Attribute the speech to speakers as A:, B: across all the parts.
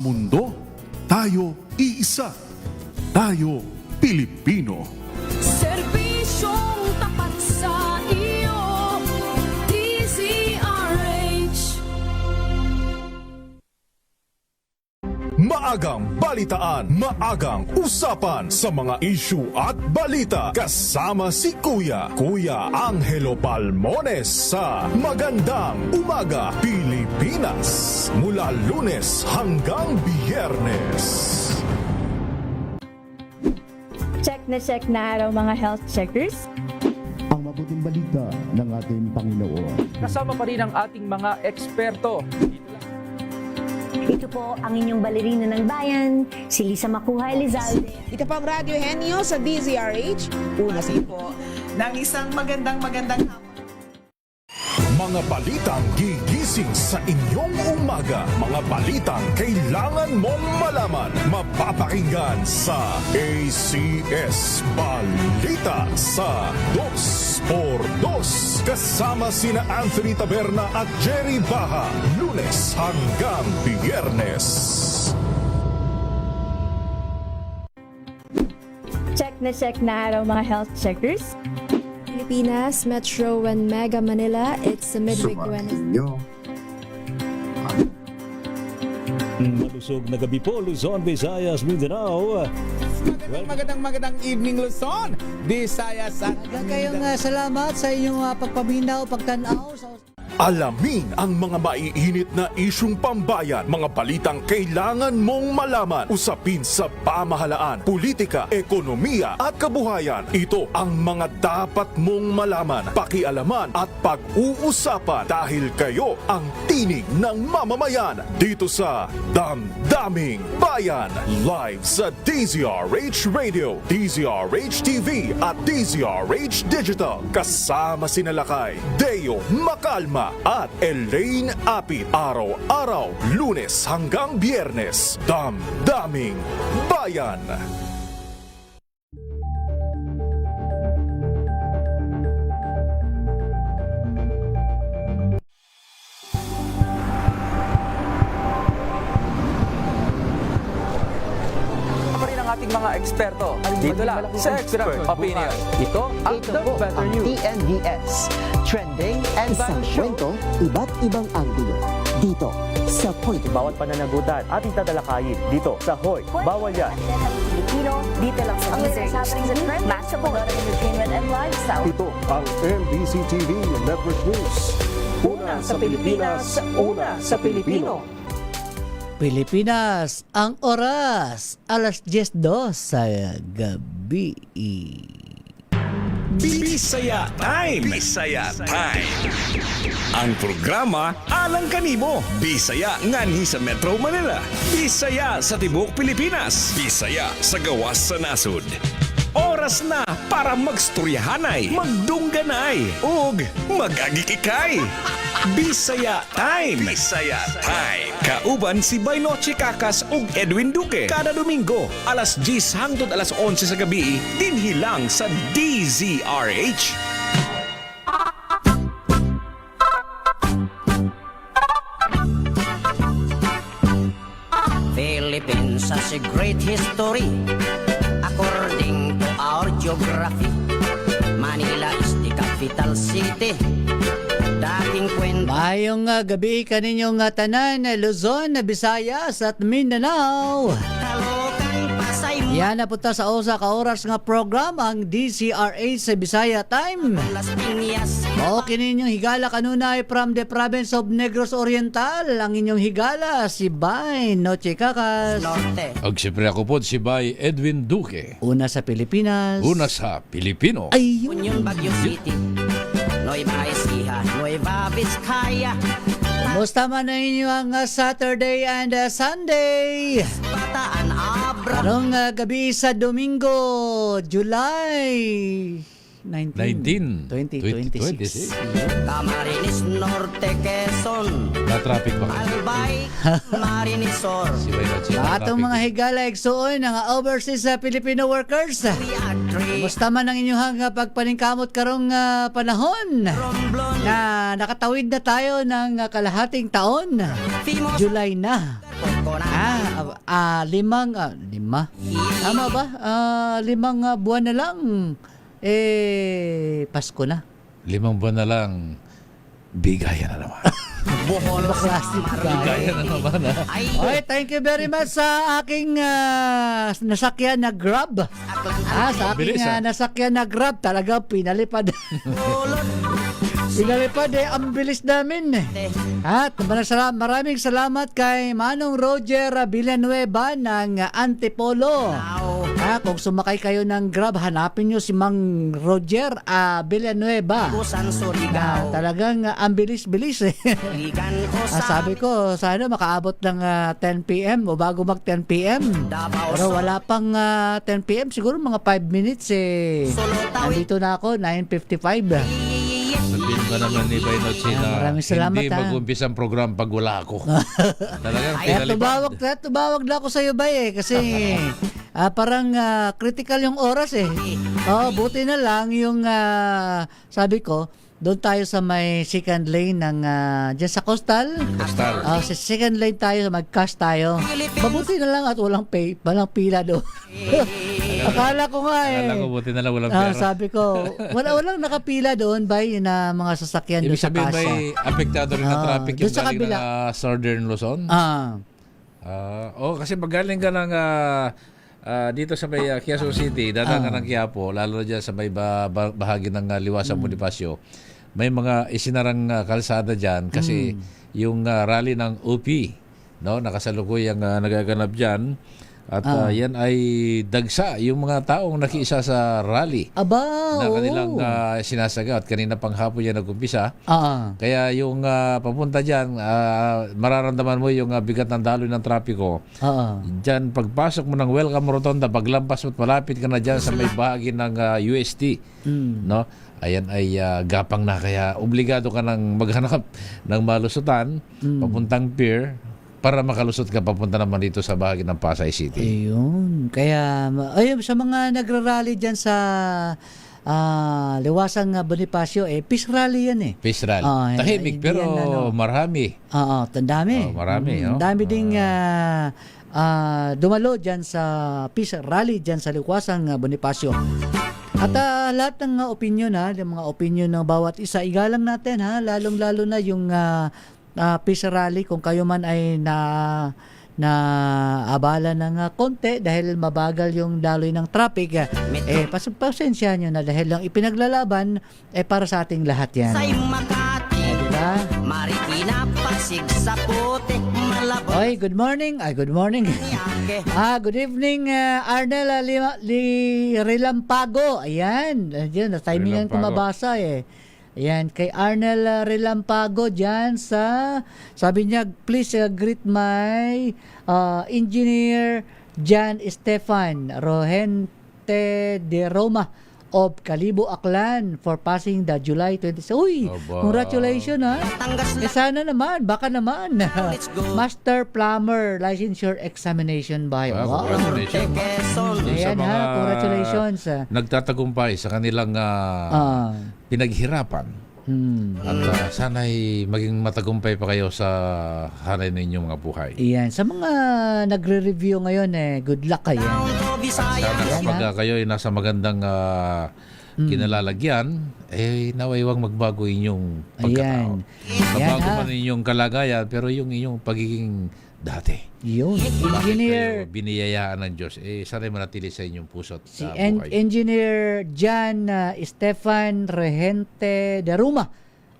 A: Mundo, tayo iisa. Tayo Pilipino.
B: Serbisyong tapat sa iyo, DZRH.
A: Maagang balitaan, maagang usapan sa mga issue at balita. Kasama si Kuya Angelo Palmones sa Magandang Umaga Pilipinas. Mula Lunes hanggang Biyernes.
C: Check na araw mga health checkers.
D: Ang mabuting balita ng ating Panginoon.
E: Kasama pa rin ang ating mga eksperto.
C: Ito po ang inyong balerina ng bayan, si Lisa Makuha Elizalde.
F: Ito po ang Radyo Henyo sa DZRH. Una sa po ng isang magandang hapon.
A: Mga balitang gigising sa inyong umaga. Mga balitang kailangan mong malaman. Mapapakinggan sa ACS Balita sa 2x2. Kasama sina Anthony Taberna at Jerry Baha. Lunes hanggang Biyernes.
C: Check na araw mga health checkers.
G: Pilipinas, Metro and Mega Manila, it's a midweek Wednesday.
H: Malusog na gabi po, Luzon, Visayas, Mindanao.
I: Magandang evening, Luzon, Visayas at
J: Kayong salamat sa inyong pagpaminaw, pagtanaw sa
A: Alamin ang mga maiinit na isyung pambayan, mga balitang kailangan mong malaman, usapin sa pamahalaan, politika, ekonomiya at kabuhayan. Ito ang mga dapat mong malaman, pakialaman at pag-uusapan dahil kayo ang tinig ng mamamayan dito sa Damdaming Bayan. Live sa DZRH Radio, DZRH TV at DZRH Digital. Kasama sina Lakay, Deo Macalma at Elaine Apit. Araw-araw, Lunes hanggang Biyernes. Damdaming Bayan.
E: Pa rin ang ating mga eksperto. Dito lang sa Expert Opinion. Ito ang The Better News.
K: TNVS, trending and
L: Isang
K: value show.
L: kwento, iba't ibang anggulo. Dito, sa Point.
M: Bawat pananagutan ating tatalakayin dito sa Hoy. Bawal yan.
C: Pilipino, dito lang sa ang latest happenings at trend, match up entertainment and lifestyle.
H: Ito ang MBC TV Network News. Una sa Pilipinas, una sa Pilipino.
J: Pilipinas, ang oras, alas 10:02 sa gabi.
N: Bisaya Time! Bisaya Time! Ang programa alang kanimo. Bisaya ngani sa Metro Manila. Bisaya sa tibuok Pilipinas. Bisaya sa gawas sa nasud. Oras na para magstoryahanay, magdungganay, ug mag-agikikay. Bisaya Time! Bisaya Time! Kauban si Baynoche Kakas ug Edwin Duque. Kada Domingo, alas 10 hangtod alas 11 sa gabi, dinhi lang sa DZRH.
K: Philippines has a great history. According to our geography, Manila is the capital city. Dating kwento.
J: Mayong gabi kaninyong tanan, Luzon, Visayas at Mindanao. Yan na punta sa usa ka oras nga program ang DZRH sa Bisaya Time. Mao kini inyong higala kanunay from the province of Negros Oriental. Ang inyong higala si Bay Noche Kakas.
O: Og siyempre ako po si Bay Edwin Duque.
J: Una sa Pilipinas.
O: Una sa Pilipino.
J: Ayun.
K: Union Baguio City, Nueva Ecija, Nueva Vizcaya.
J: Kumusta man na inyo ang Saturday and Sunday?
K: Bataan Abra.
J: Karong gabi sa Domingo, July 2026.
K: Camarines Norte, Quezon,
O: Na-traffic ba kayo?
K: Albay, Marinisor.
O: Si Bay Noche,
J: Sa atong mga higala igsuon nga overseas Filipino workers. Kumusta man ang inyong pagpaningkamot karong panahon na nakatawid na tayo ng kalahating taon. July na. Lima. Tama ba? 5 buwan na lang. Pasko na.
O: 5 buwan na lang. Bigayan na naman. Bigayan na naman.
J: Okay, thank you very much sa aking nasakyan na Grab. Sa aking
O: Bilis,
J: nasakyan na Grab, talaga pinalipad. Pinalipad ang bilis namin. At maraming salamat kay Manong Roger Villanueva ng Antipolo. Kung sumakay kayo ng Grab, hanapin nyo si Mang Roger Villanueva. Talagang ang bilis-bilis eh. Sabi ko, sana makaabot ng 10 p.m. o bago mag 10 p.m. Pero wala pang 10 p.m. Siguro mga 5 minutes eh. Nandito na ako, 9:55.
O: Sabihin ba naman ni Bay Noche na
J: maraming salamat,
O: hindi mag-umpisa ang program pag wala ako. Talagang
J: Kaya
O: pinalipad.
J: tumawag na ako sa iyo, Bay, kasi parang critical yung oras eh. Buti na lang yung sabi ko, doon tayo sa may second lane ng dyan sa Coastal. Sa second lane tayo, mag-cash tayo. Mabuti na lang at walang pila doon. Akala ko nga eh.
O: Akala ko buti na lang walang pera.
J: Sabi ko, walang nakapila doon, Bay, na mga sasakyan doon
O: Ibig
J: sa
O: sabihin
J: Casa.
O: may apektado rin ng traffic
J: doon
O: yung
J: sa
O: galing
J: kabila.
O: na Southern Luzon? Kasi magaling ka ng dito sa may Quezon City, dadaan ka ng Quiapo, lalo na dyan sa may bahagi ng Liwasang Bonifacio, may mga isinarang kalsada dyan kasi yung rally ng UP, no, nakasalukuyang nagaganap dyan. At yan ay dagsa yung mga taong nakiisa sa rally na kanilang sinasaga. At kanina pang hapon yan nag-umpisa. Kaya yung papunta dyan, mararamdaman mo yung bigat ng daloy ng trapiko. Dyan, pagpasok mo ng Welcome Rotonda, paglampas mo at malapit ka na dyan sa may bahagi ng UST. No? Ayan ay gapang na. Kaya obligado ka nang maghanap ng malusutan papuntang pier para makalusot ka papunta naman dito sa bahagi ng Pasay City.
J: Ayun. Kaya, sa mga nagrarally dyan sa Liwasang Bonifacio, peace rally yan eh.
O: Peace rally. Tahimik pero marami.
J: Dami.
O: Marami.
J: Dami ding dumalo dyan sa peace rally dyan sa Liwasang Bonifacio. At lahat ng opinion yung mga opinion ng bawat isa, igalang natin lalong-lalo na yung peace rally kung kayo man ay na abala ng konti dahil mabagal yung daloy ng traffic, pasensya nyo na dahil lang ipinaglalaban para sa ating lahat yan.
K: Say Makati,
J: diba?
K: Marikina, Pasig, Sapote, Malabon.
J: Oy, good morning. Good morning. Good evening, Arnel Relampago. Ayan, na-timingan ko mabasa eh. Ayan, kay Arnel Relampago dyan sabi niya, please greet my engineer Jan Stefan Rohente de Roma of Calibo, Aklan for passing the July 26. Uy, congratulations sana naman, baka naman. Master Plumber Licensure Examination by.
O: Congratulations.
J: Ayan congratulations.
O: Nagtatagumpay sa kanilang pinaghirapan. At sana'y maging matagumpay pa kayo sa hanay ninyong mga buhay.
J: Iyan. Sa mga nagre-review ngayon, good luck kayo.
O: Sana kapag kayo ay nasa magandang kinalalagyan, nawaiwang magbago inyong pagkatao. Magbago man inyong kalagayan, pero yung inyong pagiging dati.
J: Yun. Engineer.
O: Biniyayaan ng Diyos. Sana'y manatili sa inyong puso at
J: Si
O: buhay.
J: Engineer Jan Stefan Rehente de Ruma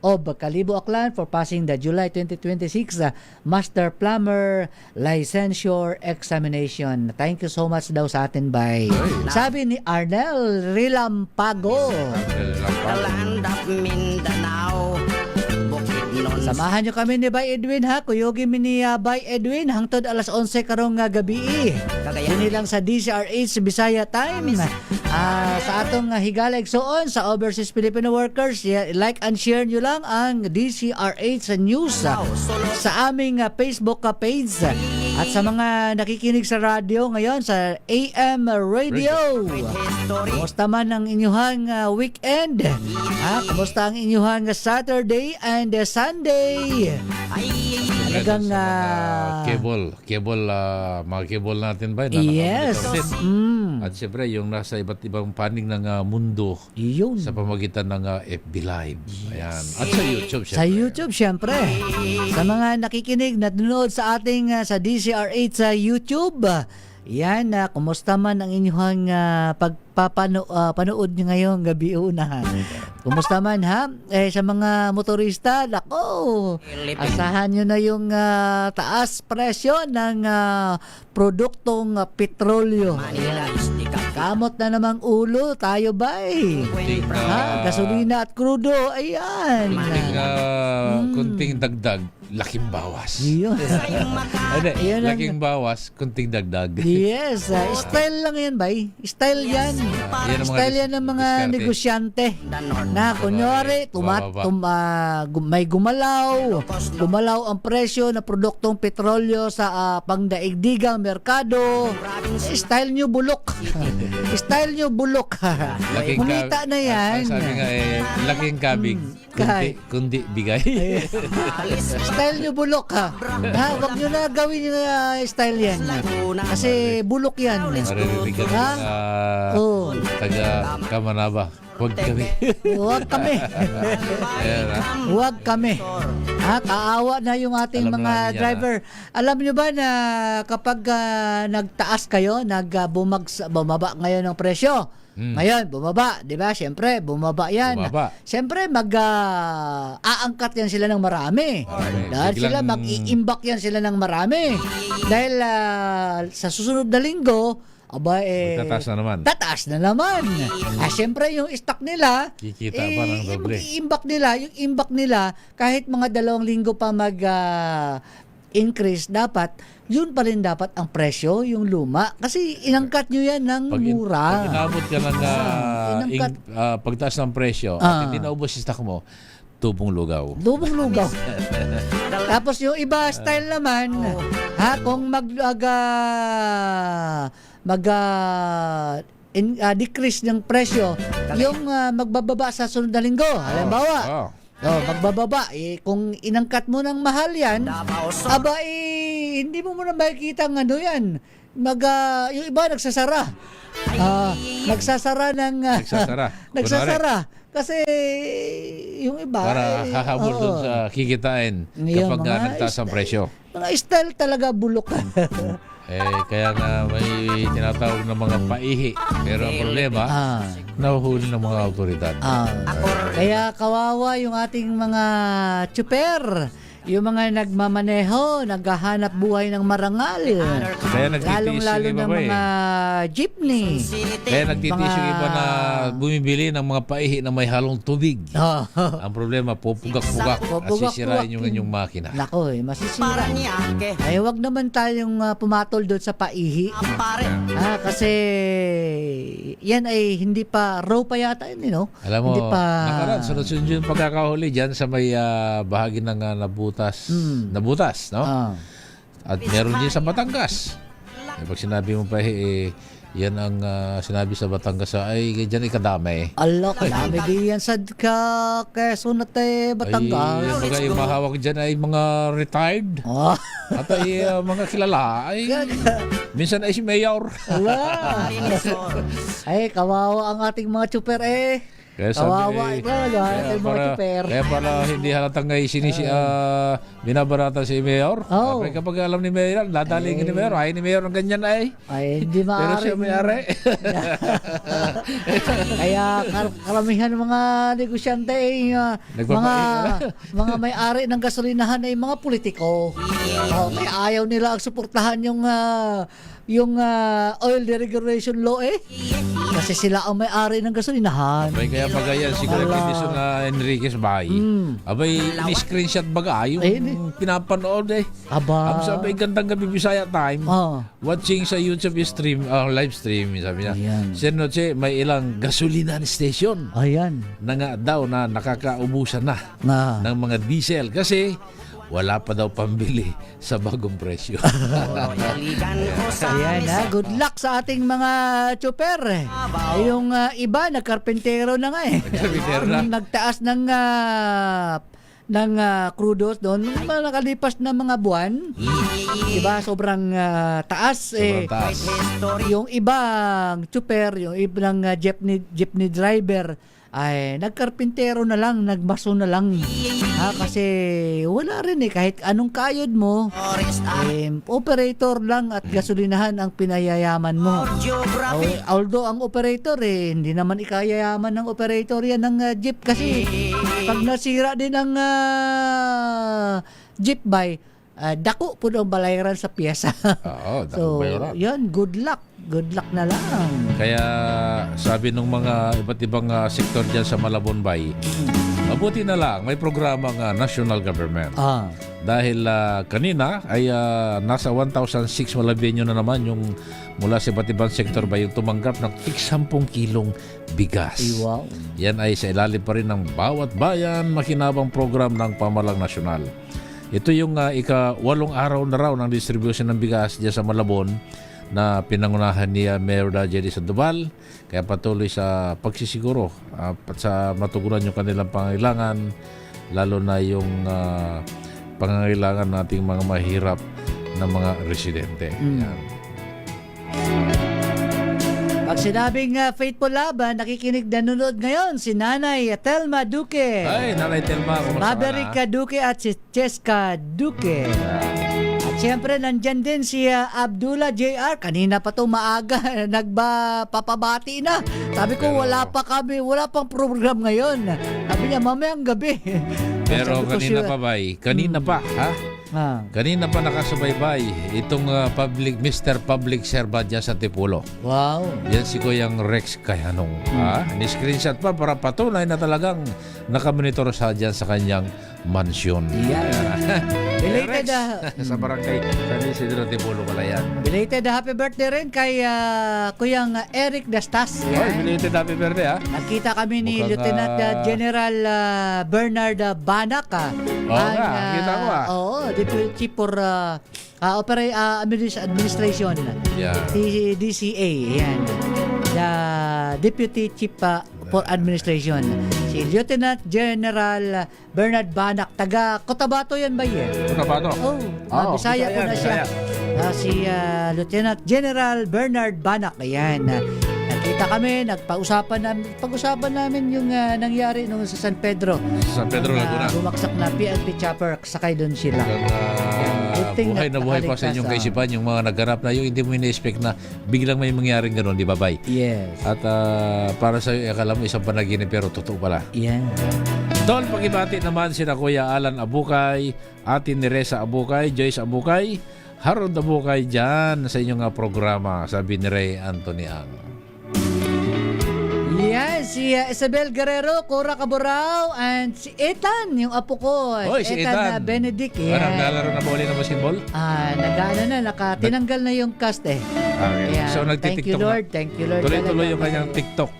J: of Calibo, Aklan for passing the July 2026 Master Plumber Licensure Examination. Thank you so much daw sa atin, Bay. Sabi ni Arnel Relampago.
K: The land of Mindanao, Bukidnon,
J: Samahan nyo kami ni Bay Edwin ha. Kuyogin mi ni Bay Edwin hangtod alas 11 karong gabi. Dini lang sa DCRH Bisaya Time. Sa atong higala igsoon sa Overseas Filipino Workers, like and share nyo lang ang DCRH News sa aming Facebook page. At sa mga nakikinig sa radio ngayon sa AM Radio, kumusta man ang inyuhang weekend? Kumusta ang inyuhang Saturday and Sunday? Talagang
O: mga cable natin ba?
J: Yes.
O: At siyempre, yung nasa iba't ibang panig ng mundo sa pamagitan ng FB Live. Ayan. At sa YouTube, siyempre.
J: Sa YouTube, siyempre. Sa mga nakikinig, nanonood sa ating sa DCR8 sa YouTube, yan, kumusta man ang inyong panood nyo ngayong gabi una. Kumusta man ha? Sa mga motorista, nako, asahan nyo na yung taas presyo ng produktong petrolyo. Kamot na namang ulo, tayo ba gasolina at krudo, ayan.
O: Kunting dagdag, laking bawas.
J: Yun.
O: Laking bawas, kunting dagdag.
J: Yes, style lang yan, bay. Style yan. Style yan ng mga negosyante. Na kunyari, may gumalaw ang presyo ng produktong petrolyo sa pangdaigdigang merkado. Style nyo bulok. Style nyo bulok. Kumita na yan.
O: Sabi nga laking kabig, kundi bigay.
J: Style nyo bulok ha. Wag nyo na gawin yung style yan. Kasi bulok yan.
O: Maririnig ka taga Kamanaba. Huwag kami.
J: Huwag kami. Huwag kami. Kaawa na yung ating mga driver. Alam nyo ba na kapag nagtaas kayo, bumaba ngayon ng presyo, ngayon, bumaba, di ba? Siyempre, bumaba yan. Siyempre, aangkat yan sila ng marami. Dahil sila, mag-iimbak yan sila ng marami. Dahil sa susunod na linggo, tataas na naman. Siyempre, yung stock nila,
O: kikita pa ng doble.
J: Yung imbak nila, kahit mga 2 linggo pa increase, dapat yun pa rin dapat ang presyo, yung luma. Kasi inangkat nyo yan ng mura.
O: Pag inabot ka ng pagtaas ng presyo at hindi naubos yung stock mo, tubong lugaw.
J: Tapos yung iba style naman, kung decrease ng presyo, yung magbababa sa sunod na linggo. Halimbawa, magbababa. Kung inangkat mo ng mahal yan, hindi mo muna makikita ng yan. Yung iba nagsasara. Nagsasara. Kasi yung iba
O: para hahabol doon sa kikitain kapag nagtaas ang presyo.
J: Mga style talaga bulok.
O: Kaya nga may tinatawag na mga paihi. Pero ang problema, nahuhuli ng mga otoridad.
J: Kaya kawawa yung ating mga tsuper. Yung mga nagmamaneho, naghahanap buhay ng marangal. Lalong-lalo ng mga jeepney.
O: Kaya nagtitiis yung iba na bumibili ng mga paihi na may halong tubig. Ang problema, pupugak-pugak at sisirain yung inyong makina.
J: Nako, masisira. Ay, wag naman tayong pumatol doon sa paihi. Kasi yan ay hindi pa raw pa yata yun,
O: Alam mo, nakaraan, sunod-sunod yung pagkakahuli dyan sa may bahagi ng nabutas, no? At meron din sa Batangas. Pag sinabi mo pa, yan ang sinabi sa Batangas, ay dyan ikadami.
J: Kadami din yan sa Quezon at Batangas.
O: Yung mahawak dyan ay mga retired. At ay mga kilala. Minsan ay si Mayor.
J: Ay, kawawa ang ating mga tsuper kawawa mga tsuper.
O: Kaya pala hindi halatang binabaratan si Mayor. Kapag alam ni Mayor, dadalingin ni Mayor. Ay, ni Mayor ang ganyan ay
J: hindi maaari.
O: Pero siya may-ari.
J: Kaya karamihan ng mga negosyante mga may-ari ng gasolinahan ay mga politiko. Kaya ayaw nila ang suportahan yung oil deregulation law kasi sila ang may-ari ng gasolinahan.
O: Kaya bagayan siguro Edison na Enriquez bahay. Abay, ni-screenshot baga yung pinapanood eh.
J: Aba.
O: Sabi, gandang gabi Bisaya time. Watching sa YouTube stream, live stream, sabi niya. Sir Noche, may ilang gasolinan station.
J: Ayan.
O: Na nga daw na nakakaubusan na ng mga diesel kasi wala pa daw pambili sa bagong presyo.
J: Ayan ha, good luck sa ating mga tsuper. Yung iba, nagkarpentero na nga eh.
O: Nagkarpentero na.
J: Nagtaas ng crudos doon, nung mga nakalipas na mga buwan, diba, sobrang taas.
O: Sobrang taas.
J: Yung ibang tsuper, yung ibang jeepney driver, ay nagkarpintero na lang, nagmaso na lang. Kasi wala rin kahit anong kayod mo, operator lang at gasolinahan ang pinayayaman mo. Although ang operator hindi naman ikayayaman ng operator yan ng jeep kasi pag nasira din ang jeep by, dako po ang balayran sa piyesa. So, yan, good luck. Good luck na lang.
O: Kaya sabi ng mga iba't ibang sektor dyan sa Malabon Bay, mabuti na lang, may programa ng national government. Dahil kanina ay nasa 1,006 malabenyo na naman yung mula sa iba't ibang sektor ba yung tumanggap ng 10 kilong bigas.
J: Wow.
O: Yan ay sa ilalim pa rin ng bawat bayan makinabang program ng Pamahalang Nasyonal. Ito yung ika-8 araw na raw ng distribution ng bigas dyan sa Malabon na pinangunahan ni Mayor Jerry Sandoval, kaya patuloy sa pagsisiguro at sa matugunan yung kanilang pangangailangan, lalo na yung pangangailangan nating mga mahirap na mga residente. Yan.
J: Pag sinabing Faithful Laban, nakikinig nanonood ngayon si Nanay Telma Duque.
O: Ay, Nanay Telma, kumusta ka na?
J: Maverick Duque at si Cheska Duque. Siyempre, nandyan din si Abdullah JR. Kanina pa to maaga, nagpapabati na. Sabi ko, wala pang program ngayon. Sabi niya, mamayang gabi.
O: Pero kanina pa ba? Kanina pa, ha? Kanina pa nakasubaybay itong Mr. Public Servant dyan sa Tipulo.
J: Wow.
O: Yan si Kuyang Rex Kayanong. Ni-screenshot pa para patunay na talagang nakamonitor sa dyan sa kanyang mansyon.
J: Belated
O: sa barangay San Isidro Tipulo pala yan.
J: Belated happy birthday rin kay Kuyang Eric Dastas.
O: Belated happy birthday ha.
J: Nakita kami ni Lieutenant General Bernard Banak.
O: Kita ko
J: Oo, Deputy Chief for Administration. DCA. Yan. The Deputy Chief for Administration. Si Lieutenant General Bernard Banak, taga Cotabato yan ba yan?
O: Cotabato?
J: Bisaya po na siya. Si Lieutenant General Bernard Banak, ayan. Nakita kami, pag-usapan namin yung nangyari nung sa San Pedro.
O: Sa San Pedro, Laguna.
J: Bumaksak na PNP chopper, sakay doon sila.
O: Buhay na buhay pa sa inyong kaisipan yung mga nagganap na yung hindi mo ina-expect na biglang may mangyaring gano'n, di ba, Bay?
J: Yes.
O: At para sa iyo, akala mo isang panaginip pero totoo pala.
J: Yan.
O: Doon, pag-ibati naman sina Kuya Alan Abukay, Ate Neresa Abukay, Joyce Abukay, Harold Abukay dyan sa inyong programa, sabi ni Ray Anthony Ang.
J: Yan, si Isabel Guerrero, Cora Caborao, and si Ethan, yung apo ko.
O: Si Ethan
J: Benedict.
O: Naglalaro na ba ulit ng basketball?
J: Tinanggal na yung cast eh.
O: Okay. So,
J: Thank you, Lord. Thank you, Lord.
O: Tuloy-tuloy yung kanyang TikTok.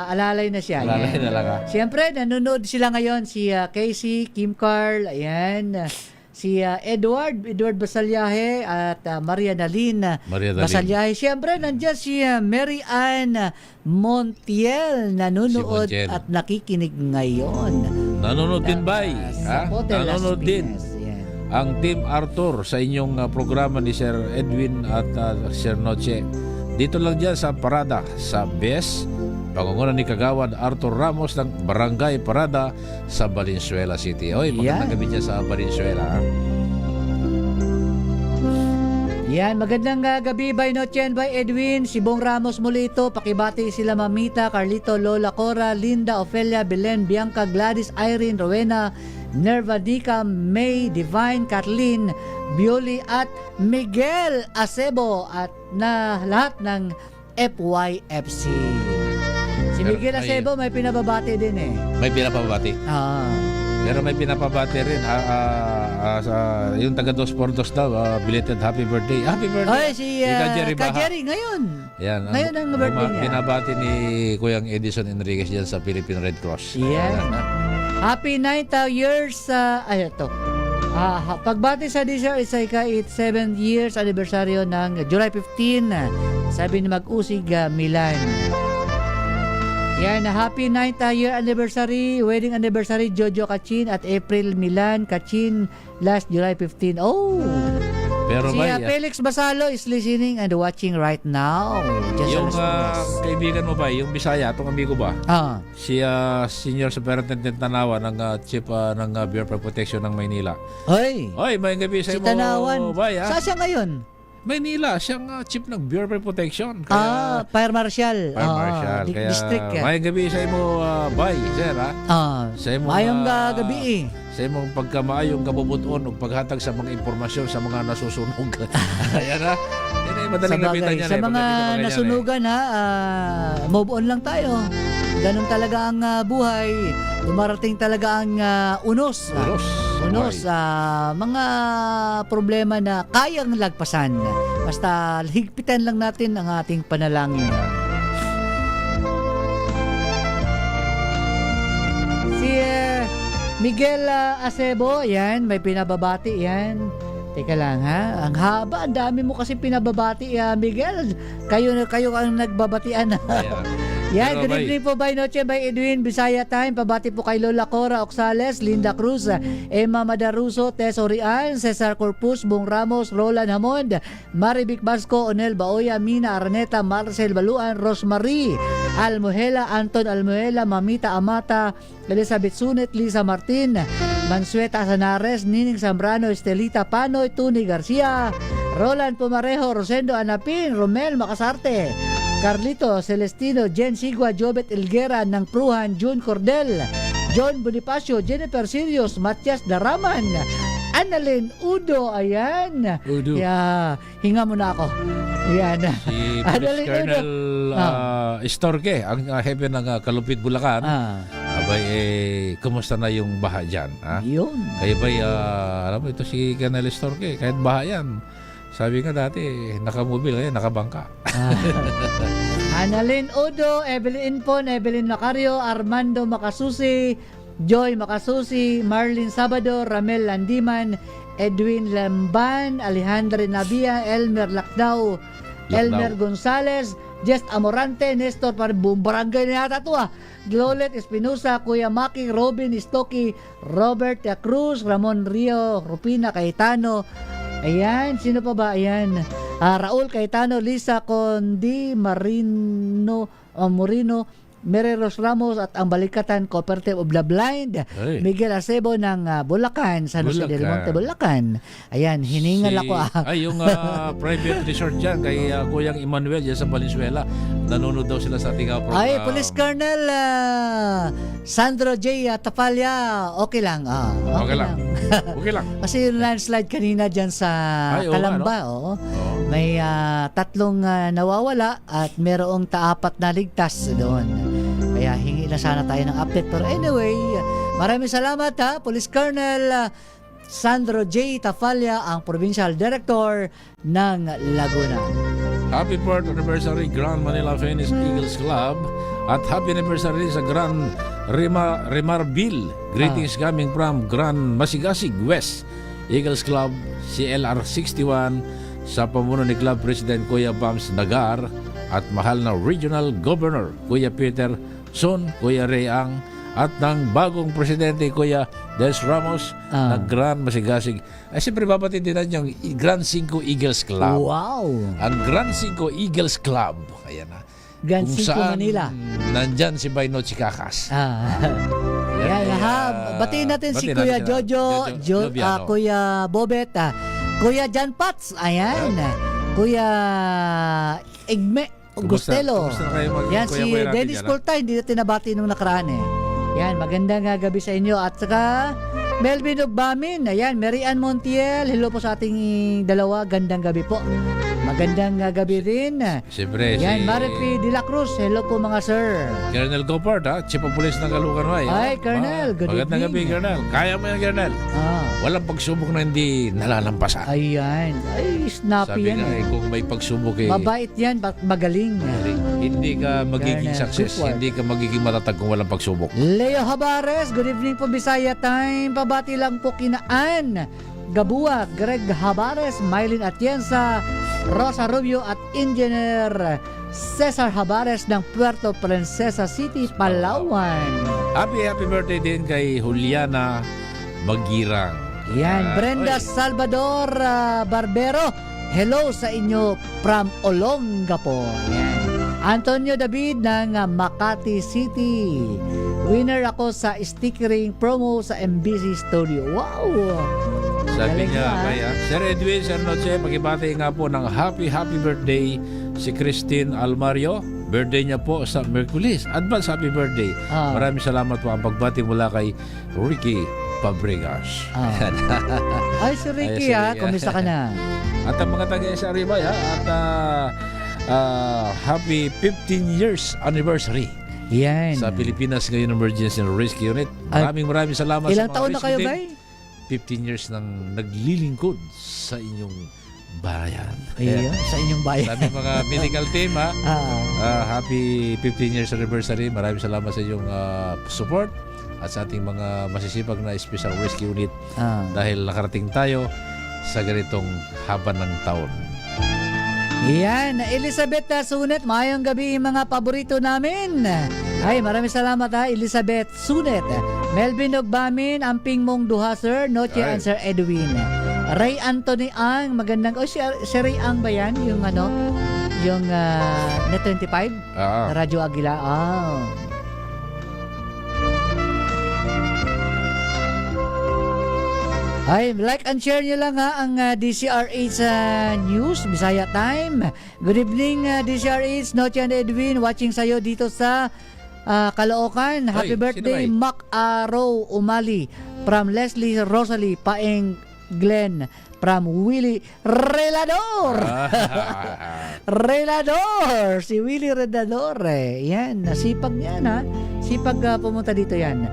J: Alalay na siya.
O: Alalay na lang.
J: Siyempre, nanonood sila ngayon. Si Casey, Kim Carl, ayan. Si Edward Basalyahe at Maria Dalin Basalyahe. Siyempre, nandiyan si Mary Ann Montiel nanonood at nakikinig ngayon.
O: Nanonood din ba? Nanonood din. Ang Team Arthur sa inyong programa ni Sir Edwin at Sir Noche. Dito lang dyan sa Parada, sa BES, pangungunan ni Kagawad Arthur Ramos ng Barangay Parada sa Valenzuela City. Magandang gabi dyan sa Valenzuela.
J: Yan, magandang gabi by Noche and by Edwin. Si Bong Ramos muli ito. Pakibati sila Mamita, Carlito, Lola, Cora, Linda, Ofelia, Belen, Bianca, Gladys, Irene, Rowena, Nervadica, May, Divine, Kathleen, Bioli at Miguel Acebo at na lahat ng FYFC. Si Miguel Acebo may pinababati din eh.
O: May pinapabati. Pero may pinapabati rin. Yung taga Dos por Dos daw, belated happy birthday. Happy birthday.
J: Ay, si
O: Jerry Baha.
J: Jerry ngayon.
O: Yan.
J: Ngayon ang birthday niya.
O: Binabati ni Kuyang Edison Enriquez dyan sa Philippine Red Cross.
J: Yan. Happy 9th years ito. Pagbati sa DCR is ay 7 years anniversary ng July 15. Sabi ni Mag-usig Milan. Yan, happy 9th year anniversary, wedding anniversary, Jojo Kachin at April Milan Kachin last July 15. Oh!
O: Pero
J: Si Felix Basalo is listening and watching right now.
O: Yung kaibigan mo ba, yung Bisaya, itong amigo ba? Si Senior Superintendent Tanawan ng Chief ng Bureau of Protection ng Maynila.
J: Hoy!
O: Hoy, may gabi sa
J: Si
O: mo.
J: Tanawan.
O: Bay,
J: Saan siya ngayon?
O: Maynila, siyang Chief ng Bureau of Protection.
J: Fire Marshal.
O: Fire Marshal. Kaya
J: District.
O: may gabi sa mo, Bay, sir, ha? Sa mo,
J: Mayong gabi eh.
O: Sa imong pagkamaayong kabubuton o paghatag sa mga impormasyon sa mga nasusunog. Ayan ha. Yan ay madaling napitan yan.
J: Sa mga nasunugan move on lang tayo. Ganun talaga ang buhay. Dumarating talaga ang unos. Unos. Mga problema na kayang lagpasan. Basta higpitan lang natin ang ating panalangin. Si Miguel Acebo, yan, may pinababati yan. Teka lang ha, ang haba, ang dami mo kasi pinababati, Miguel. Kayo ang nagbabatian. Yan, good evening po by Noche by Edwin, Bisaya Time. Pabati po kay Lola Cora Oxales, Linda Cruz, Emma Madaruso, Tess Orian, Cesar Corpus, Bong Ramos, Roland Hamond, Marivic Basco, Onel Baoya, Mina Arneta, Marcel Baluan, Rosemary Almuhela, Anton Almuhela, Mamita Amata, Elizabeth Sunet, Lisa Martin, Mansueta Sanares, Nining Zambrano, Estelita Panoy, Tuni Garcia, Roland Pumarejo, Rosendo Anapin, Romel Macasarte, Carlito Celestino, Jen Sigua, Jobet Elguera ng Pruhan, June Cordel, John Bonifacio, Jennifer Sirius, Matias Daraman, Annalyn Udo, ayan.
O: Udo.
J: Yeah, hinga muna ako. Ayan.
O: Si Police Colonel Estorque, ang hepe ng Kalupit, Bulacan. Abay, kumusta na yung baha dyan?
J: Yun.
O: Kaya ba'y, alam mo, ito si Colonel Estorque, kahit baha yan. Sabi nga dati, nakamobil, ngayon nakabangka.
J: Annalyn Udo, Evelyn Infon, Evelyn Macario, Armando Macasusi, Joy Macasusi, Marlene Sabado, Ramel Landiman, Edwin Lamban, Alejandro Navia, Elmer Lacdao, Elmer Gonzales, Jess Amorante, Nestor Barangay na yata ito Glolet Espinosa, Kuya Maki, Robin Istoki, Robert Cruz, Ramon Rio, Rupina Cayetano. Ayan, sino pa ba? Ayan, Raul Cayetano, Lisa Condi, Morino, Mereros Ramos at ang Balikatan Cooperative of the Blind, Miguel Acebo ng Bulacan, San Jose del Monte, Bulacan. Ayan, hiningal ako.
O: Ay, yung private resort dyan kay Kuyang Emmanuel dyan sa Valenzuela. Nanonood daw sila sa ating program.
J: Ay, Police Colonel Sandro J. Tapalia, okay lang.
O: Okay lang. Okay lang.
J: Kasi yung landslide kanina dyan sa Calamba, may 3 nawawala at merong 4 na ligtas doon. Kaya hingi na sana tayo ng update. Pero anyway, maraming salamat Police Colonel Sandro J. Tafalia, ang Provincial Director ng Laguna.
O: Happy 4th anniversary Grand Manila Phoenix Eagles Club at happy anniversary sa Grand Remarville. Greetings coming from Grand Masigasig West Eagles Club CLR 61 sa pamuno ni Club President Kuya Bams Nagar at mahal na Regional Governor Kuya Peter Son, Kuya Reyang at ng bagong presidente Kuya Des Ramos ng Grand Masigasig. Ay siyempre babatindinan yung Grand 5 Eagles Club.
J: Wow!
O: Ang Grand 5 Eagles Club. Ayan na.
J: Grand 5 Manila.
O: Nandyan si Bayno Chikakas.
J: Yan, batiin natin si Kuya Jojo, Kuya Bobet, Kuya John Pats, ayan. Kuya Igme Gustelo. Yan, si Dennis Pulta, hindi natin nabati nung nakaraan Yan, magandang gabi sa inyo. At saka Melvin Ogbamin, ayan, Mary Ann Montiel, hello po sa ating dalawa, gandang gabi po. Magandang gabi rin.
O: Siyempre,
J: Yan,
O: si
J: Maripi de la Cruz, hello po mga sir.
O: Colonel Gopard, Chief of Police ng Caloocan Way.
J: Ay, Colonel, good
O: Magandang
J: evening.
O: gabi, Colonel. Kaya mo yan, Colonel. Walang pagsubok na hindi nalalampasan.
J: Ayan, ay, snappy
O: Sabi
J: yan.
O: nga, kung may pagsubok
J: Mabait yan, magaling.
O: hindi ka magiging
J: Colonel,
O: success,
J: good work.
O: hindi ka magiging matatag kung walang pagsubok.
J: Leo Habares, good evening po Bisaya Time. Pabati lang po kinaan Gabua, Greg Habares, Mylene Atienza, Rosa Rubio at Engineer Cesar Habares ng Puerto Princesa City, Palawan.
O: Happy birthday din kay Juliana Magirang.
J: Yan, Brenda Salvador Barbero, hello sa inyo from Olongapo. Yan. Antonio David ng Makati City. Winner ako sa stickering promo sa MBC Studio. Wow!
O: Sabi
J: Galing
O: niya
J: ka,
O: kaya, Sir Edwin, Sir Noche, pagibati nga po ng happy birthday si Christine Almario. Birthday niya po sa Merkulis. Advance happy birthday. Maraming salamat po ang pagbati mula kay Ricky Fabregas.
J: Ay, si Ricky kumusta ka na?
O: At ang mga taga sa Ribay at happy 15 years anniversary.
J: Yan.
O: Sa Pilipinas ngayon Emergency Rescue Unit. Maraming salamat
J: Ilang
O: sa mga
J: taon na kayo,
O: rescue
J: bay?
O: team. 15 years nang naglilingkod sa inyong bayan.
J: Ayun, sa inyong bayan.
O: Sabi mga medical team, happy 15 years anniversary. Maraming salamat sa inyong support at sa ating mga masisipag na Special Rescue Unit dahil nakarating tayo sa ganitong haba ng taon.
J: Yan, Elizabeth Sunet, mayong gabi mga paborito namin. Ay, maraming salamat Elizabeth Sunet. Melvin Ogbamin, Amping Mong Duha, Sir, Noche and Sir Edwin. Ray Anthony Ang, magandang, si Ray Ang ba yan? Yung yung Net 25? Radyo Aguila. Ay, like and share nyo lang ang DCRH News, Bisaya Time. Good evening, DCRH, Noche and Edwin, watching sa'yo dito sa Caloocan. Happy birthday, Mac Arrow Umali. From Leslie Rosalie, Paeng Glenn. From Willie Relador. Relador. Si Willie Relador. Yan, nasipag yan Sipag pumunta dito yan.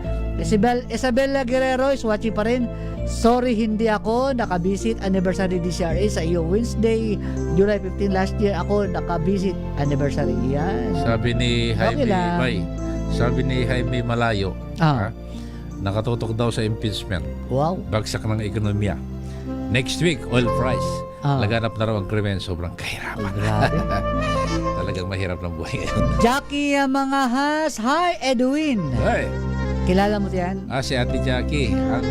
J: Isabella Guerrero is watching pa rin. Sorry, hindi ako nakabisit anniversary DCRA sa iyo. Wednesday, July 15 last year, ako nakabisit anniversary. Yan.
O: Sabi ni Jaime Malayo, nakatutok daw sa impeachment.
J: Wow.
O: Bagsak ng ekonomiya. Next week, oil price. Laganap na raw ang krimen, sobrang kahirapan. Talagang mahirap ng buhay ngayon.
J: Jackie Mangahas, hi Edwin.
O: Hey.
J: Kilala mo yan?
O: Si Ate Jackie, ang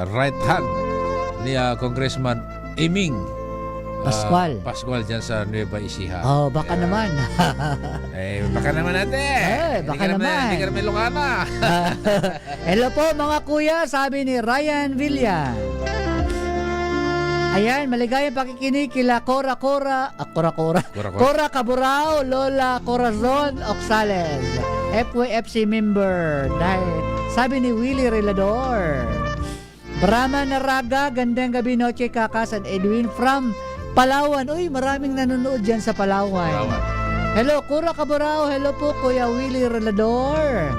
O: right hand ni Congressman Eming Pascual dyan sa Nueva Ecija.
J: Oh, baka naman.
O: Baka naman natin.
J: Baka naman.
O: Hindi ka naman Ilocana.
J: Hello po mga kuya, sabi ni Ryan Villa. Ayan, maligayang pakikinig kila Cora Caburao, Lola Corazon Oxales, FYFC member. Dahil sabi ni Willie Relador. Brahma Naraga, gandang gabi Noche Kakas and Edwin from Palawan. Uy, maraming nanonood dyan sa Palawan. Hello, Cora Caburao. Hello po, Kuya Willie Relador.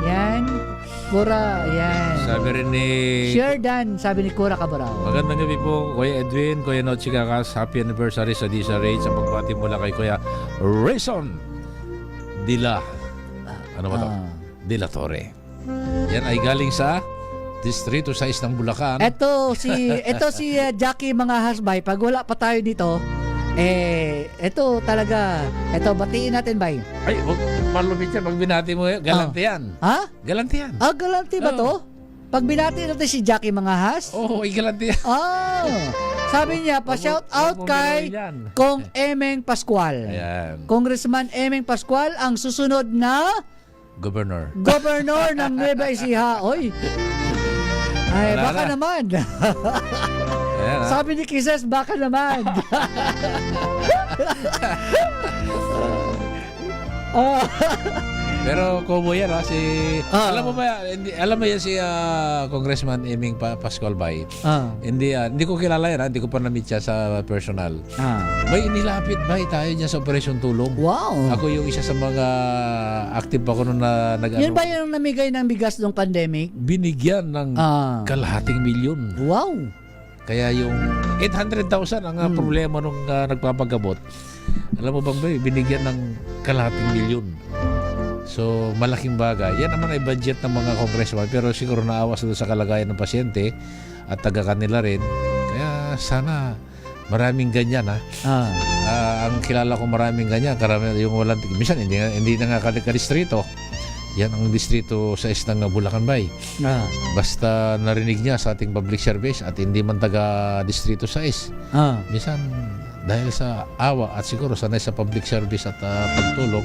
J: Yan. Cora, yan.
O: Sabi rin ni
J: Sherdan, sabi ni Cora Caburao.
O: Magandang gabi po, Kuya Edwin, Kuya Noche Kakas. Happy anniversary sa DCRH. Sa pagbati mula kay Kuya Rayson Dila. Ano ba ito? Dila Torre. Yan ay galing sa Distrito 6 ng Bulacan.
J: Ito si Jackie Mangahas, bay. Pag wala pa tayo dito, ito talaga. Ito, batiin natin, bay.
O: Ay, malumit yan. Pag binati mo, galante yan.
J: Ha?
O: Galante yan.
J: Galante ba to? Pag binati natin si Jackie Mangahas?
O: Oo, galante yan.
J: Sabi niya, pa-shout out kay Kong Emeng Pascual.
O: Ayan.
J: Congressman Emeng Pascual, ang susunod na
O: Governor
J: ng Nueva Ecija. Oy. Ay,
O: wala
J: baka
O: na.
J: naman.
O: Ayan,
J: Sabi ni Kisses, baka naman.
O: Pero kubo yan si alam mo ba alam mo yan si Congressman Eming Pascual Bay. Hindi ko kilala yan, hindi ko pa na-meet siya sa personal. Bay, nilapit bay tayo niya sa Operation Tulong.
J: Wow.
O: Ako yung isa sa mga active ako nung
J: Yan ba yung namigay ng bigas nung pandemic?
O: Binigyan ng kalahating milyon.
J: Wow.
O: Kaya yung 800,000 ang problema nung nagpapagamot. Alam mo bang bay, binigyan ng kalahating milyon. So, malaking bagay. Yan naman ay budget ng mga congressman, pero siguro naawa sila sa kalagayan ng pasyente at taga kanila rin. Kaya sana maraming ganyan ang kilala ko maraming ganyan. Karamihan yung walang minsan hindi na nga kadistrito. Yan ang distrito sa ng Bulacan Bay. Basta narinig niya sa ating public service at hindi man taga distrito 6. Minsan dahil sa awa at siguro sanay sa public service at pagtulong,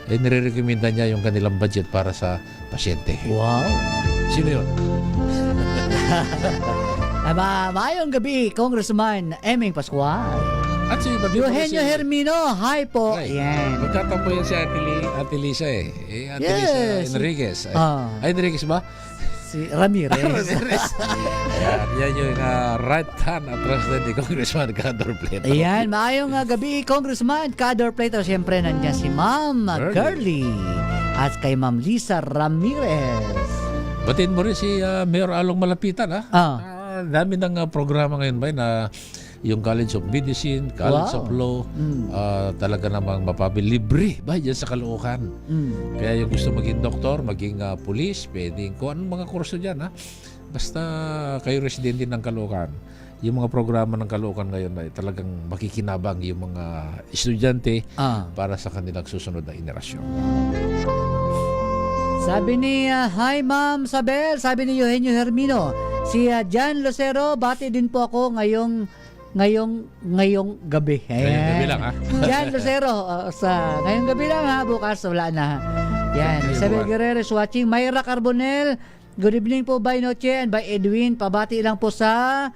O: nire-recommenda niya yung kanilang budget para sa pasyente.
J: Wow.
O: Sino yun?
J: Maayong gabi, Congressman Eming Pascual.
O: At si
J: Eugenio Hermino, hi po. Yan.
O: Magtatampo yan si Ate Lisa Ate Lisa Enriquez. Enriquez ba?
J: Si Ramirez.
O: Yan yung right hand at trusted ni Congressman Cador Plato.
J: Ayan, maayong gabi, Congressman Cador Plato. Siyempre, nandiyan si Ma'am Curly at kay Ma'am Lisa Ramirez.
O: Batiin mo rin si Mayor Along Malapitan. Dami ng programa ngayon ba na yung College of Medicine, College of Law, talaga namang mapabilibre ba dyan sa Caloocan. Kaya yung gusto maging doktor, maging pulis, pwedeng kung anong mga kurso dyan. Basta kayo residente ng Caloocan. Yung mga programa ng Caloocan ngayon ay talagang makikinabang yung mga estudyante para sa kanilang susunod na henerasyon.
J: Sabi ni hi Ma'am Sabel, sabi ni Eugenio Hermino, si Jan Lucero, bati din po ako ngayong gabi.
O: Ngayong gabi lang
J: Jan Lucero, ngayong gabi lang bukas wala na. Yan, Isabel Guerrero is watching. Mayra Carbonel, good evening po by Noche and by Edwin. Pabati lang po sa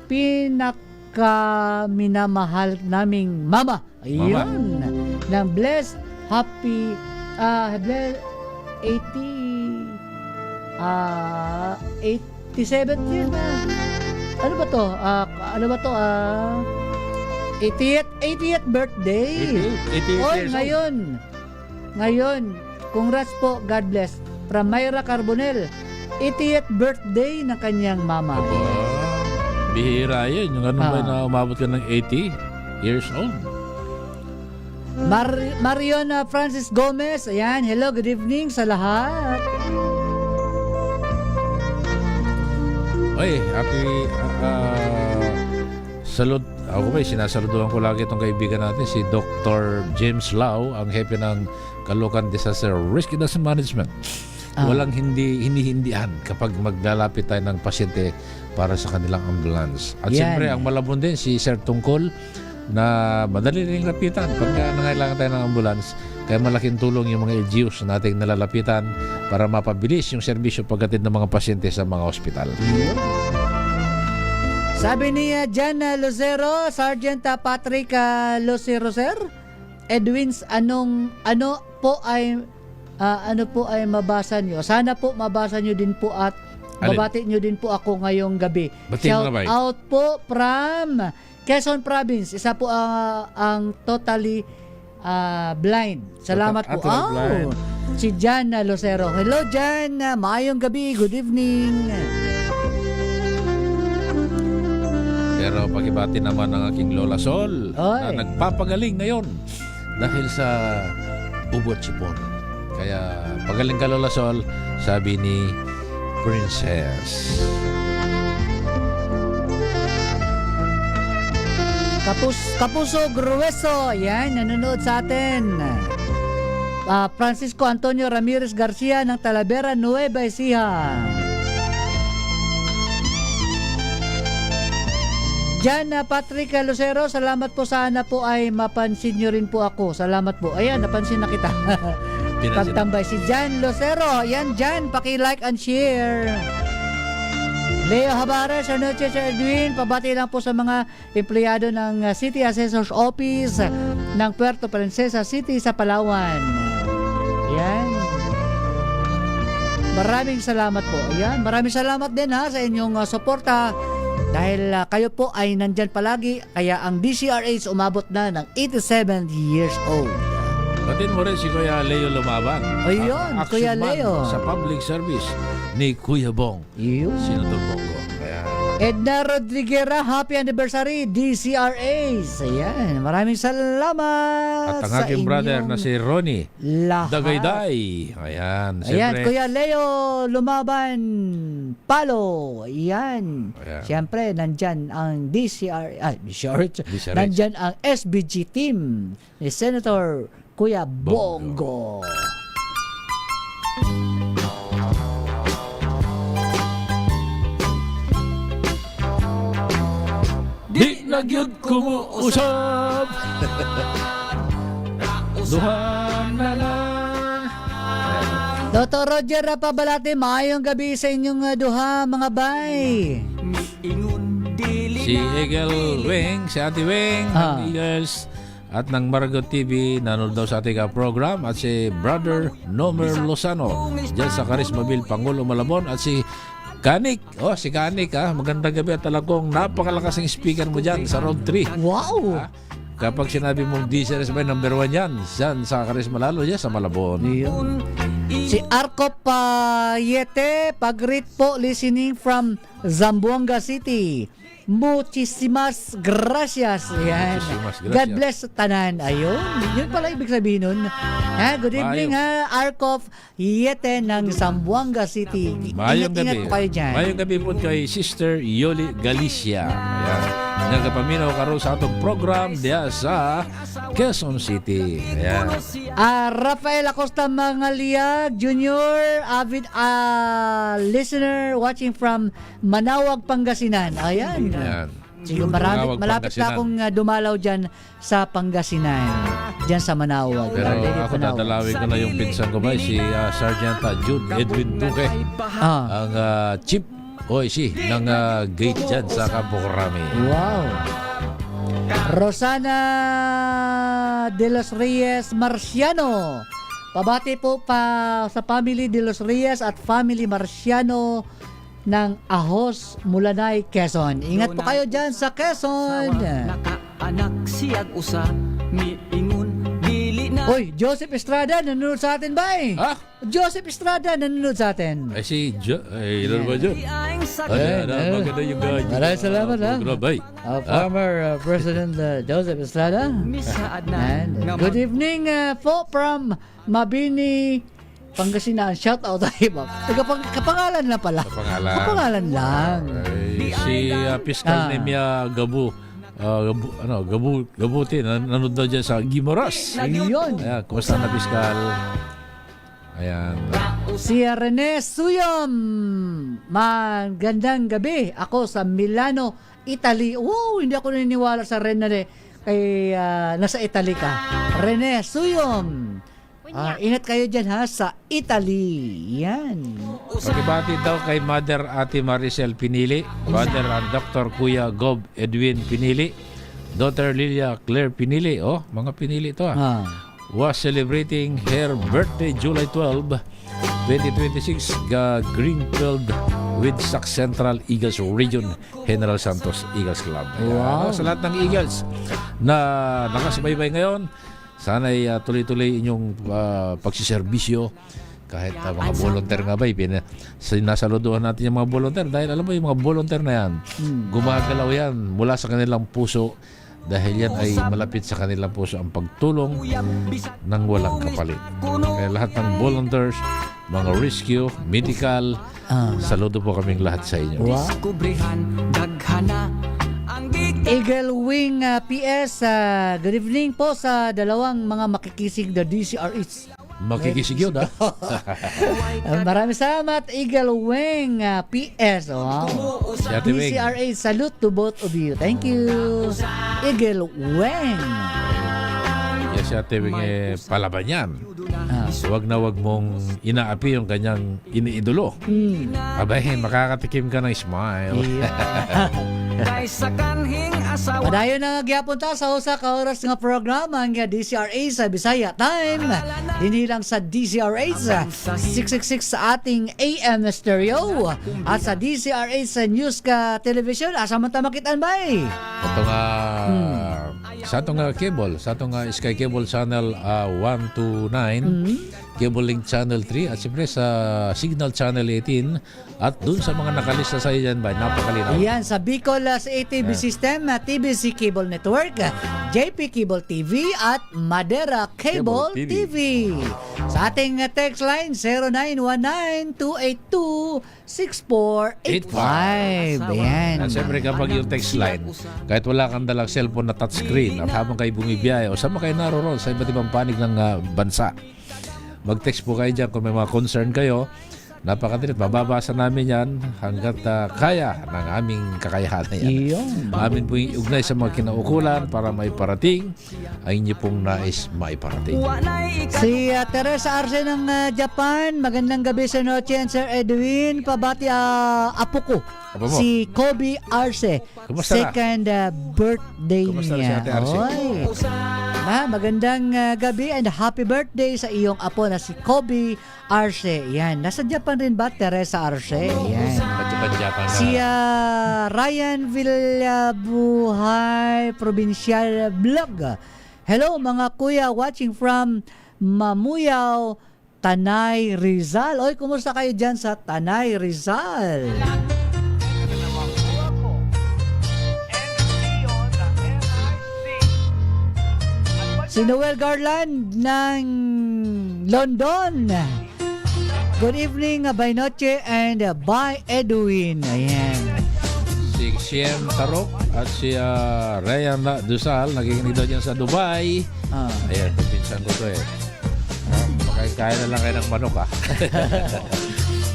J: pinakaminamahal naming mama. Ayun. Ng blessed, happy, blessed 87th year na. Ano ba to? 80th birthday.
O: 88
J: Ngayon, congrats po, God bless. From Myra Carbonel, 80th birthday ng kanyang mama.
O: Bihira yun. Yung ano ba na umabot ka ng 80 years old?
J: Marion Francis Gomez, ayan, hello, good evening sa lahat.
O: Oy, happy salute. Ako ba, sinasaluduhan ko lagi itong kaibigan natin, si Dr. James Lau, ang hepe ng Caloocan Disaster Risk Management. Walang hinihindihan kapag maglalapit tayo ng pasyente para sa kanilang ambulance. At siyempre, ang malabon din si Sir Tungkol na madali rin lapitan pagka nangailangan tayo ng ambulance. Kaya malaking tulong yung mga LGUs na nating nalalapitan para mapabilis yung serbisyo pagdating ng mga pasyente sa mga ospital.
J: Sabi ni Jan Lucero, Sergeant Patrick Lucero, Sir, Edwins, ano po ay mabasa nyo? Sana po mabasa nyo din po at babati nyo din po ako ngayong gabi. Shout out po from Quezon Province. Isa po ang totally blind. Salamat po. Si Jan Lucero. Hello Jan, maayong gabi. Good evening.
O: Pero pagibati naman ng aking Lola Sol na nagpapagaling ngayon dahil sa ubot sipon. Kaya pagaling ka Lola Sol, sabi ni Princess.
J: Kapuso Grueso, yan, nanonood sa atin. Francisco Antonio Ramirez Garcia ng Talavera, Nueva Ecija. Jan Patrick Lucero, salamat po, sana po ay mapansin nyo rin po ako. Salamat po. Ayan, napansin na kita. Pagtambay si Jan Lucero. Yan Jan, paki-like and share. Leo Habares, ano Sir Edwin, pabati lang po sa mga empleyado ng City Assessor's Office ng Puerto Princesa City sa Palawan. Yan. Maraming salamat po. Ayan, maraming salamat din ha sa inyong suporta. Dahil kayo po ay nandyan palagi, kaya ang DCRH umabot na ng 87 years old.
O: Batin mo rin si Kuya Leo Lumaban.
J: Ayun,
O: Ang
J: Kuya
O: action man
J: Leo.
O: sa public service ni Kuya Bong.
J: Yun.
O: Senador Bongo. Kaya,
J: Edna Rodriguera, happy anniversary, DCRH. Ayan, maraming salamat
O: at ang
J: sa
O: aking brother
J: inyong
O: na si Ronnie
J: lahat.
O: Dagayday. Ayan,
J: Ayan,
O: siyempre.
J: Kuya Leo Lumaban Palo. Ayan.
O: Ayan.
J: Siyempre, nandyan ang DCRH. Nandyan ang SBG team ni Senator Kuya Bongo.
O: Di na gyud kumuusap. Duha na lang.
J: Dr. Roger Pabalate, maayong gabi sa inyong duha, mga bay.
O: Si Eagle Wing, si Ate Wing, ng Eagles at ng Margot TV, nanonood daw sa ating program, at si Brother Nomer Lozano dyan sa Karismabil, Pangulo Malabon, at si Kanik. Si Kanik, magandang gabi at talagang napakalakas ng speaker mo dyan sa Road 3.
J: Wow!
O: Kapag sinabi mong DCRS by number 1 yan, dyan sa Karisma, lalo dyan sa Malabon.
J: Si Arco Payete, pag-greet po, listening from Zamboanga City. Muchísimas gracias. Ayan.
O: Muchísimas gracias.
J: God bless tanan. Ayun. Yun pala ibig sabihin nun. Good evening Arco Payete ng Zamboanga City.
O: Mayong
J: Ingat-ingat
O: gabi.
J: po kayo dyan.
O: Mayong gabi po kay Sister Yoli Galicia. Ayan. Nagapaminaw karon sa atong program diya sa Quezon City. Ayan.
J: Rafael Acosta Mangaliag Jr., avid listener watching from Manawag, Pangasinan. Ayan.
O: Ayan.
J: Siguro
O: Manawag,
J: malapit na
O: Pangasinan.
J: akong dumalaw dyan sa Pangasinan. Dyan sa Manawag.
O: Pero ako dadalawin ko na yung pinsan ko ba, si Sergeant Jude Edwin Duque. Ang chief OIC ng gate dyan sa Campo Crame.
J: Wow. Rosana de los Reyes Marciano. Pabati po pa sa family de los Reyes at family Marciano ng Ahos, Mulanay, Quezon. Ingat po kayo dyan sa Quezon.
K: Anak siyag usa miingon dili na.
J: Oy, Joseph Estrada nanonood sa atin ba eh? Joseph Estrada nanonood sa atin.
O: Ay si ilan ba dyan? Maganda yung
J: maraming salamat
O: Grabay.
J: Former President Joseph Estrada. And good evening po from Mabini, Pangasinan. Shout out tayo. Kapangalan na pala. Kapangalan lang.
O: Ay, si Piskal Nemia Gabu. Gabuti, nanood daw dyan sa Gimoras.
J: Ayun.
O: Ayan, kumusta na Piskal? Ayan.
J: Si Rene Suyom. Magandang gabi. Ako sa Milano, Italy. Wow, hindi ako naniniwala sa Rene kay nasa Italy ka. Rene Suyom. Ingat kayo dyan sa Italy. Yan.
O: Pagibati daw kay Mother Ate Maricel Pinili, Father and Dr. Kuya Gob Edwin Pinili, Daughter Lilia Claire Pinili, mga Pinili ito was celebrating her birthday July 12, 2026, Greenfield with Sac Central Eagles Region, General Santos Eagles Club. Wow. Sa lahat ng Eagles na nakasubaybay ngayon, sana'y tuloy-tuloy inyong pagsiservisyo kahit mga volunteer nga ba. Sinasaluduhan natin yung mga volunteer dahil alam mo yung mga volunteer na yan, gumagalaw yan mula sa kanilang puso dahil yan ay malapit sa kanilang puso ang pagtulong ng walang kapalit. Kaya lahat ng volunteers, mga rescue, medical, saludo po kaming lahat sa inyo.
J: Wow. Eagle Wing PS, good evening po sa dalawang mga makikisig na DCRH.
O: Makikisig yun,
J: Maraming salamat, Eagle Wing PS. Wow. DCRH, salute to both of you. Thank you, Eagle Wing.
O: Si Ate Wing palaban yan. Huwag na huwag mong inaapi yung kanyang iniidolo. Abay, makakatikim ka ng smile.
K: Kaysa kanhing asawa.
J: Padayon na gyapunta sa usa ka oras nga programa ang DCRH sa Bisaya Time. Dinhi lang sa DCRH 666 sa ating AM stereo at sa DCRH sa News ka Television. Asa man ta makitaan ba eh?
O: Ito nga, sa itong cable, sa itong Sky Cable Channel 129, Cable Link Channel 3, at siyempre sa Signal Channel 18, at dun sa mga nakalista sa iyo dyan ba, napakalinaw.
J: Yan, sa Bicol sa ATV System, TBC Cable Network, JP Cable TV, at Madera Cable TV. Sa ating text line, 0919-282-6485. Yan.
O: At siyempre kapag yung text line, kahit wala kang dalang cellphone na touchscreen at habang kayo bumibiyahe o sama kayo naroon sa iba't ibang panig ng bansa, mag-text po kayo dyan kung may mga concern kayo. Napakadilit, mababasa namin yan hanggat kaya ng aming kakayahan na yan. Amin po yung ugnay sa mga kinaukulan para maiparating ang inyo pong nais maiparating.
J: Si Teresa Arce ng Japan, magandang gabi sa noche, Sir Edwin. Pabati apo ko, si Kobe Arce.
O: Kumusta na?
J: Second birthday
O: Kumusta na si
J: niya.
O: Ate Arce?
J: Oy. Magandang gabi and happy birthday sa iyong apo na si Kobe Arce. Yan. Nasa Japan rin ba, Teresa Arce? Yan.
O: Japan na.
J: Si Ryan Villabuhay, Provincial Vlog. Hello mga kuya, watching from Mamuyaw, Tanay, Rizal. Oy, kumusta kayo dyan sa Tanay, Rizal? Si Noel Garland ng London. Good evening, by Noche and by Edwin. Ayan.
O: Si Siem Tarok at si Ryan Dusal, nakikinig daw dyan sa Dubai. Ayan, pinsan ko to eh. Makikaya na lang kayo ng manok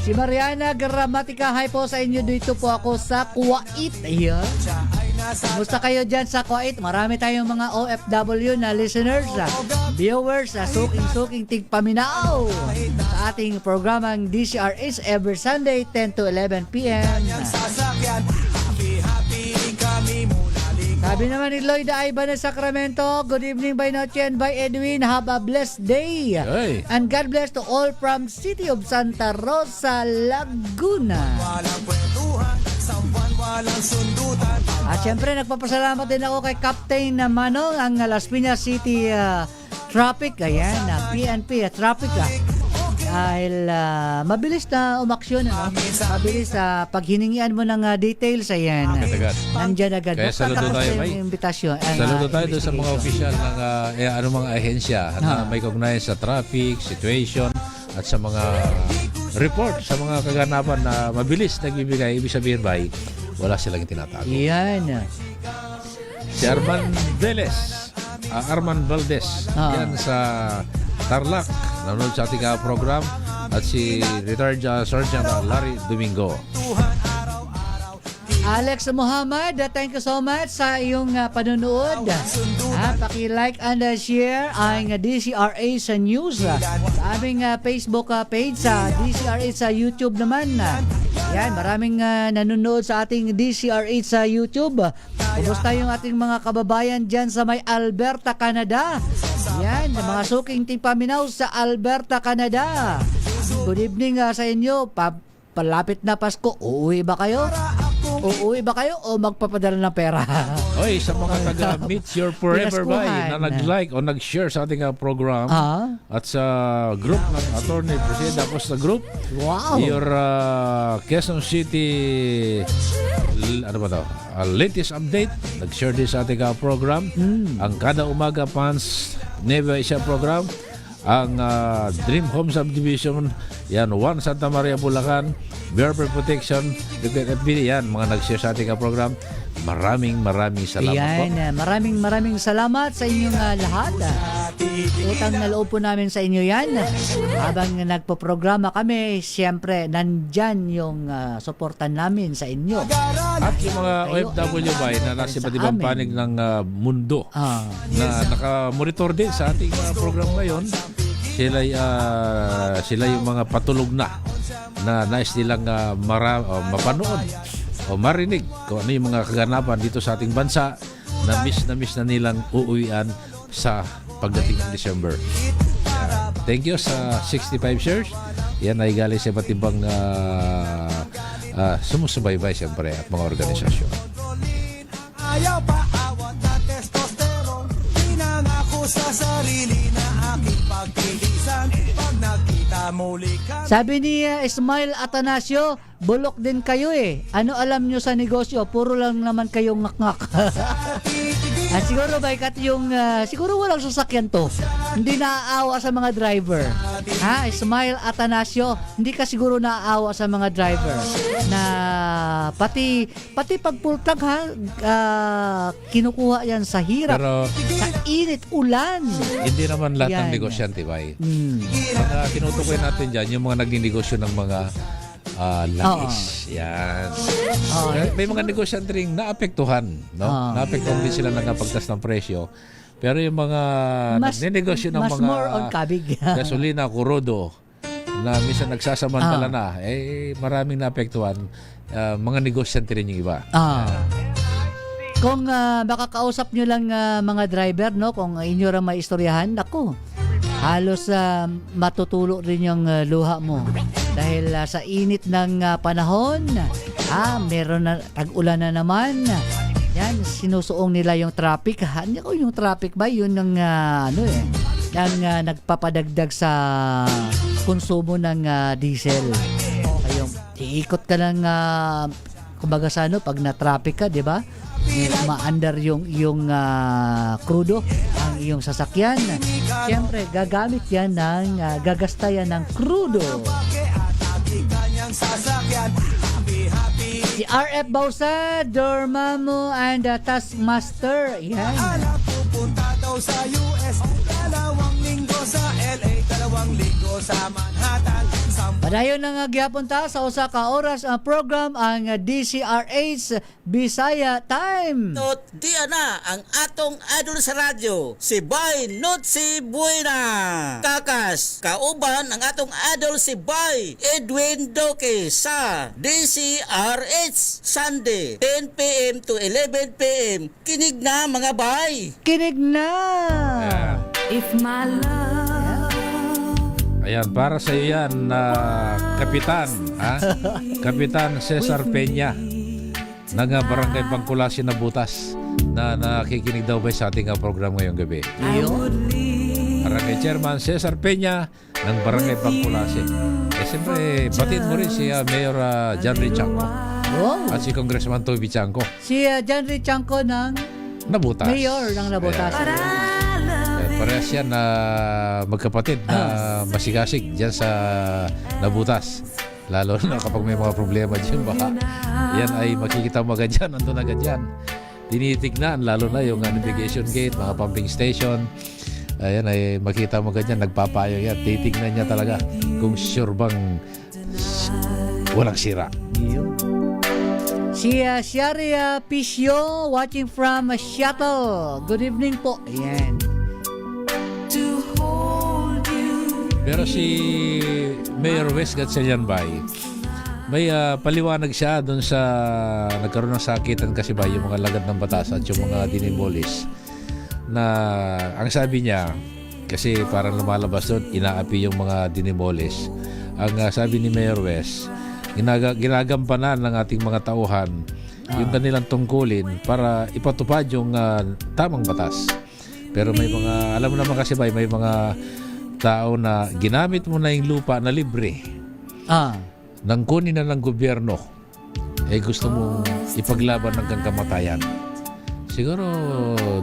J: Si Mariana Gramatica, hi po sa inyo. Dito po ako sa Kuwait. Ayan. Kumusta kayo dyan sa Kuwait? Marami tayong mga OFW na listeners, viewers, suking-suking tigpaminaw sa ating programang DCRH every Sunday 10 to 11 p.m. Sabi naman ni Lloyd Aiba ng Sacramento, good evening by Noche and by Edwin. Have a blessed day.
O: Hey.
J: And God bless to all from City of Santa Rosa, Laguna. At syempre nagpapasalamat din ako kay Captain Manong ang Las Piñas City Traffic. Ayan, PNP Traffic. Dahil mabilis na umaksyon, mabilis pag hiningian mo ng details, ayan, nandyan agad.
O: Kaya saludo tayo, saludo tayo doon sa mga opisyal ng anumang ahensya na may kaugnayan sa traffic, situation, at sa mga report sa mga kaganapan na mabilis nagbibigay. Ibig sabihin ba, wala silang tinatago.
J: Yan.
O: Si Arman Valdez, yan sa Tarlac, nanonood sa ating program, at si retired Sergeant Larry Domingo.
J: Alex Muhammad, thank you so much sa iyong panonood. Paki-like and share ang DCRA sa news sa aming Facebook page, sa DCRA sa YouTube naman. Yan, maraming nanonood sa ating DCRA sa YouTube. Kumusta yung ating mga kababayan dyan sa may Alberta, Canada? Yan, mga suking tingpaminaw sa Alberta, Canada. Good evening sa inyo. Palapit na Pasko. Uuwi ba kayo? Uuwi ba kayo o magpapadala ng pera?
O: Oy, sa mga taga-Meet Your Forever Buy na nag-like o nag-share sa ating program at sa group ng Attorney Presida po sa group, your Quezon City latest update, nag-share din sa ating program. Ang Kada Umaga Fans Neva Asia program, ang Dream Home Subdivision, yan, 1 Santa Maria, Bulacan, Berber Protection, yan, mga nag-share sa ating program. Maraming salamat po.
J: Yan, maraming salamat sa inyong lahat. Utang na loob po namin sa inyo yan. Habang nagpo-programa kami, siyempre, nandyan yung suportan namin sa inyo.
O: At yung mga OFW ba na nasa iba't ibang panig ng mundo na nakamonitor din sa ating program ngayon, sila yung mga patulog na nais nilang mapanood o marinig kung ano yung mga kaganapan dito sa ating bansa na miss na nilang uuwian sa pagdating ng December. Thank you sa 65 shares. Yan ay galing sa iba't ibang sumusubaybay siyempre at mga organisasyon.
K: Ayaw pa awat na testosterone, pinangako sa sarili na aking pagtitisan. Pag nakita muli ka.
J: Sabi ni Ismail Atanasio, bulok din kayo eh. Ano alam nyo sa negosyo? Puro lang naman kayong ngak-ngak. Siguro baikat yung siguro walang sasakyan to. Hindi naaawa sa mga driver. Ha, Ismail Atanasio, hindi ka siguro naaawa sa mga driver na pati pag full tank ha, kinukuha yan sa hirap,
O: Pero,
J: sa init, ulan.
O: hindi naman lahat ng
J: Yan.
O: negosyante ba? Pag tinutukoy natin dyan, yung mga nagninegosyo ng mga langis. Yan. May mga negosyante ring naapektuhan, no? Naapektuhan din sila ng pagtas ng presyo. Pero yung mga nagninegosyo ng
J: mas
O: mga
J: more on kabig.
O: gasolina, kurodo, na minsan nagsasamantala na, maraming naapektuhan. Mga negosyante rin yung iba.
J: Kung makakausap nyo lang mga driver, no, kung inyo rin maistoryahan, ako, halos matutulo rin yung luha mo. Dahil sa init ng panahon, meron na, tag-ulan na naman. Yan, sinusuong nila yung traffic. Hindi ko yung traffic ba? Yun ng, nagpapadagdag sa konsumo ng diesel. Ayun, iikot ka ng, kumbaga sa pag na-traffic ka, di ba? Ma-under yung krudo ang iyong sasakyan. Siyempre, gagamit yan ng gagasta yan ng krudo. Si RF Bausa, Dormammu and Taskmaster. Yan.
K: Pupunta daw sa US, 2 linggo sa LA, 2 linggo sa Manhattan.
J: Padayon na gyapon ta sa usa ka oras ang program ang DCRH Bisaya Time.
P: Di na ang atong idol sa radyo, si Bay Notsi Buena. Kakas, kauban ang atong idol si Bay Edwin Doke sa DCRH Sunday 10 p.m. to 11 p.m. Kinig na mga bay.
J: Kinig na.
B: If my love.
O: Ayan, para sa iyo yan, Kapitan, Kapitan Cesar Peña ng Barangay Pangkulasin na Butas na nakikinig daw ba sa ating program ngayong gabi. Barangay Chairman Cesar Peña ng Barangay Pangkulasin. Siyempre, batid mo rin si Mayor John Richanco at si Congressman Toby Chanco.
J: Si John Richanco ng
O: Nabutas.
J: Mayor ng Nabutas.
O: Parehas yan na magkapatid na masigasig dyan sa Nabutas. Lalo na kapag may mga problema dyan, baka yan ay makikita mo agad dyan, nandun agad dyan. Tinitignan, lalo na yung navigation gate, mga pumping station. Ayan ay makita mo agad dyan, nagpapayo yan. Titignan niya talaga kung sure bang walang sira.
J: Si Sharia Pisio watching from Seattle. Good evening po. Ayan.
O: Pero si Mayor Wes Gatchalian Bay, may paliwanag siya doon sa nagkaroon ng sakitan kasi ba yung mga lagad ng batas at yung mga dinibolis na ang sabi niya kasi parang lumalabas doon inaapi yung mga dinibolis. Ang sabi ni Mayor Wes, ginagampanan ng ating mga tauhan yung kanilang tungkulin para ipatupad yung tamang batas. Pero may mga, alam mo naman kasi ba, may mga tao na ginamit mo na yung lupa na libre nang kunin na ng gobyerno gusto mong ipaglaban hanggang kamatayan. Siguro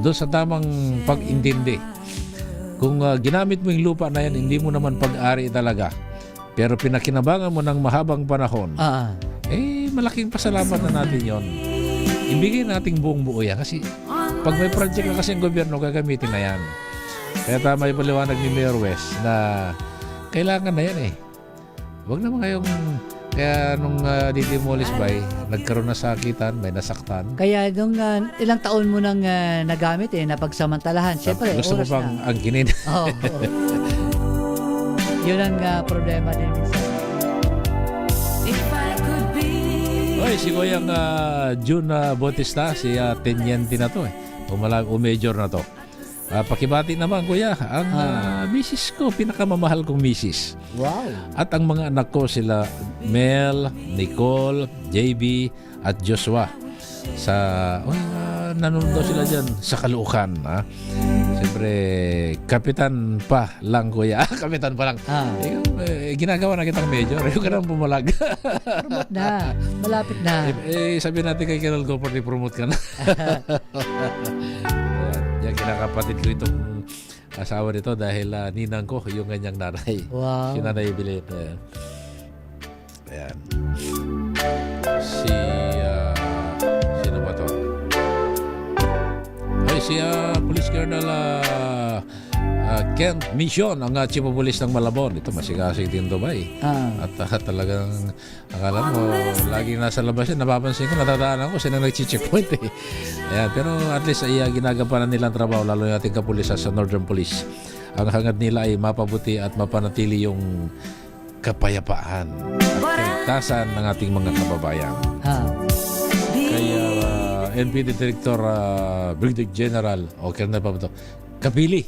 O: doon sa tamang pag-intindi, kung ginamit mo yung lupa na yan, hindi mo naman pag-ari talaga, pero pinakinabangan mo ng mahabang panahon, malaking pasalamat na natin yon. Ibigay nating buong buo yan kasi pag may project na kasi ang gobyerno, gagamitin na yan. Kaya tama yung paliwanag ni Mayor West na kailangan na yan Huwag naman kayong, kaya nung didemolish ba nagkaroon na sakitan, may nasaktan.
J: Kaya nung ilang taon mo nang nagamit napagsamantalahan. Siyempre,
O: gusto mo bang angkinin?
J: Yun ang problema din minsan.
B: If I could be
O: Oy, si Kuya June Bautista, si Tenyente na to major na to. Pakibati naman Kuya, ang misis ko, pinakamamahal kong misis.
J: Wow.
O: At ang mga anak ko sila Mel, Nicole, JB at Joshua. Nanonood sila dyan sa Caloocan. Siyempre, kapitan pa lang Kuya. Kapitan pa lang. Ginagawa na kitang major. Yung ka nang pumalag.
J: Promote na. Malapit na.
O: Sabi natin kay Colonel Gopher, promote ka na. Yan, kinakapatid ko itong asawa nito dahil ninang ko yung ganyang nanay.
J: Wow.
O: Si Nanay Bilit. Ayan. Sino ba to? Ay, si Police Colonel Kent Mission, ang Chief of Police ng Malabon. Ito, masigasig din to ba At talagang, akala mo, laging nasa labas yan. Napapansin ko, natadaanan ko, sila nag-checkpoint Ayan, pero at least ay ginagampanan nilang trabaho, lalo yung ating kapulisan sa Northern Police. Ang hangad nila ay mapabuti at mapanatili yung kapayapaan at kaligtasan ng ating mga kababayan. Kaya NPD Director Brigadier General na pa ba ito? Kapili.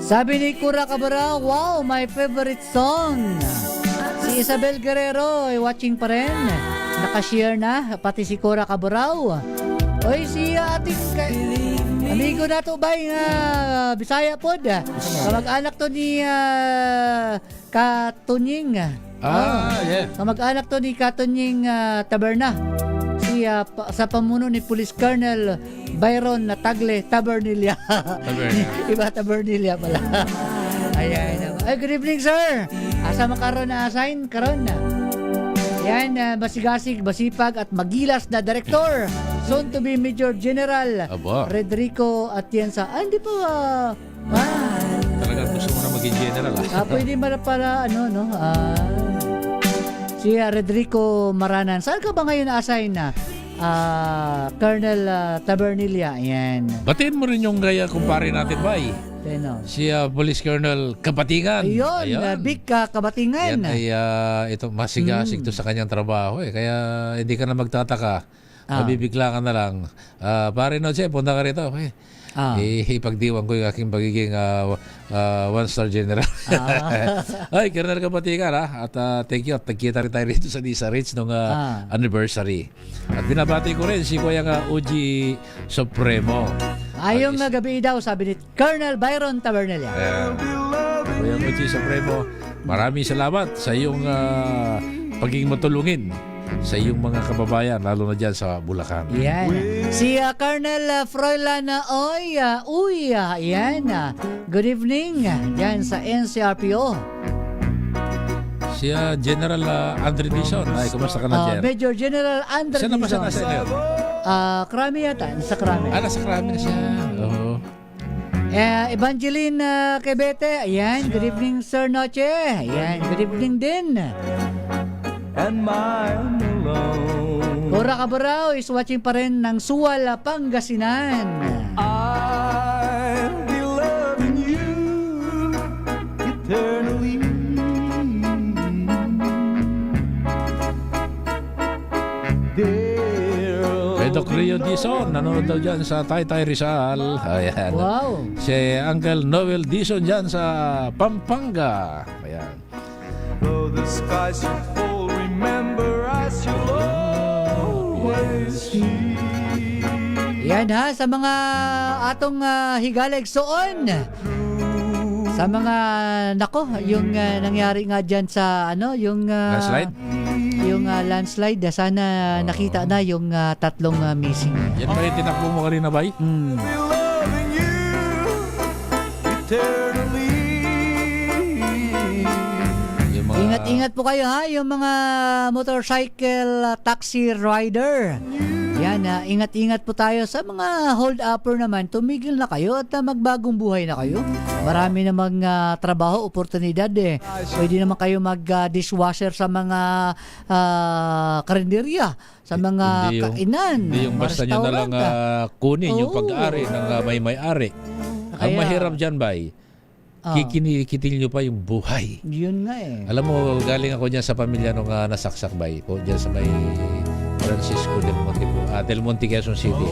J: Sabi ni Cura Cabarao, wow, my favorite song. Si Isabel Guerrero ay watching pa rin. Nakashare na, pati si Cura Cabarao. Oy, si ating amigo na to ba yung Bisaya pod. Kamag-anak to ni Katunying.
O: Yeah.
J: Kamag-anak to ni Katunying Taberna. Sa pamuno ni Police Colonel Byron Tagle Tabernilla. Iba Tabernilla pala. Ayan. Ay, good evening, sir. Asa makaroon na assign karon na. Yan, basigasig, basipag at magilas na direktor. Soon to be Major General Redrico Atienza. Hindi pa
O: Talagang gusto mo na maging general
J: pwede ba para si Redrico Maranan. Saan ka ba ngayon na-assign na? Colonel Tabernilla. Ayan.
O: Batiin mo rin yung gaya kumpare natin ba si Police Colonel Kabatingan.
J: Ayun. Big Kabatingan.
O: Yan ay ito, masigasig to sa kanyang trabaho Kaya hindi ka na magtataka. Mabibigla ka na lang. Pare Noche, punta ka rito. Ipagdiwan ko yung aking pagiging one-star general. Ay, Colonel Kabatingan at thank you. At nagkita rin tayo rito sa Disa Ridge nung anniversary. At binabati ko rin si Kuya Uji Supremo.
J: Ayong gabi daw, sabi ni Colonel Byron Tabernilla.
O: Kuya Uji Supremo, maraming salamat sa iyong pagiging matulungin sa iyong mga kababayan, lalo na dyan sa Bulacan.
J: Yan. Si Colonel Froilan yan. Good evening. Yan sa NCRPO.
O: Si General Andre Dizon. Ay, kumusta ka na, Jer?
J: Major General Andre Dizon.
O: Saan na siya ngayon?
J: Krami yata. Nasa Krami.
O: Nasa Krami na siya. Oo.
J: Evangeline Quebete. Ayan. Good evening, Sir Noche. Ayan. Good evening din.
E: And mine alone.
J: Cora Cabarao is watching pa rin ng Suwal, Pangasinan.
E: I'll be loving you eternally.
O: Doc Rio Dizon, nanonood daw dyan sa Taytay Rizal. Ayan.
J: Wow.
O: Si Uncle Noel Dizon dyan sa Pampanga. Ayan.
E: Though the skies should fall, remember us, you'll always be.
J: Yan sa mga atong higaleg soon. Sa mga yung nangyari nga dyan sa yung
O: landslide?
J: Yung landslide, sana nakita na yung tatlong missing.
O: Yan ba yung tinakbo mo kanina ba?
E: Loving you eternally.
J: Ingat-ingat po kayo yung mga motorcycle taxi rider. Yan, ingat-ingat po tayo sa mga hold-upper naman. Tumigil na kayo at magbagong buhay na kayo. Marami namang trabaho, oportunidad Pwede naman kayo mag-dishwasher sa mga karinderya, sa mga kainan.
O: Hindi yung basta nyo na lang kunin yung pag-ari ng may-ari. Ang mahirap dyan, bay, kikinikitil nyo pa yung buhay.
J: Yun nga eh.
O: Alam mo, galing ako dyan sa pamilya nung nasaksakbay po dyan sa may Francisco Del Monte, Quezon City.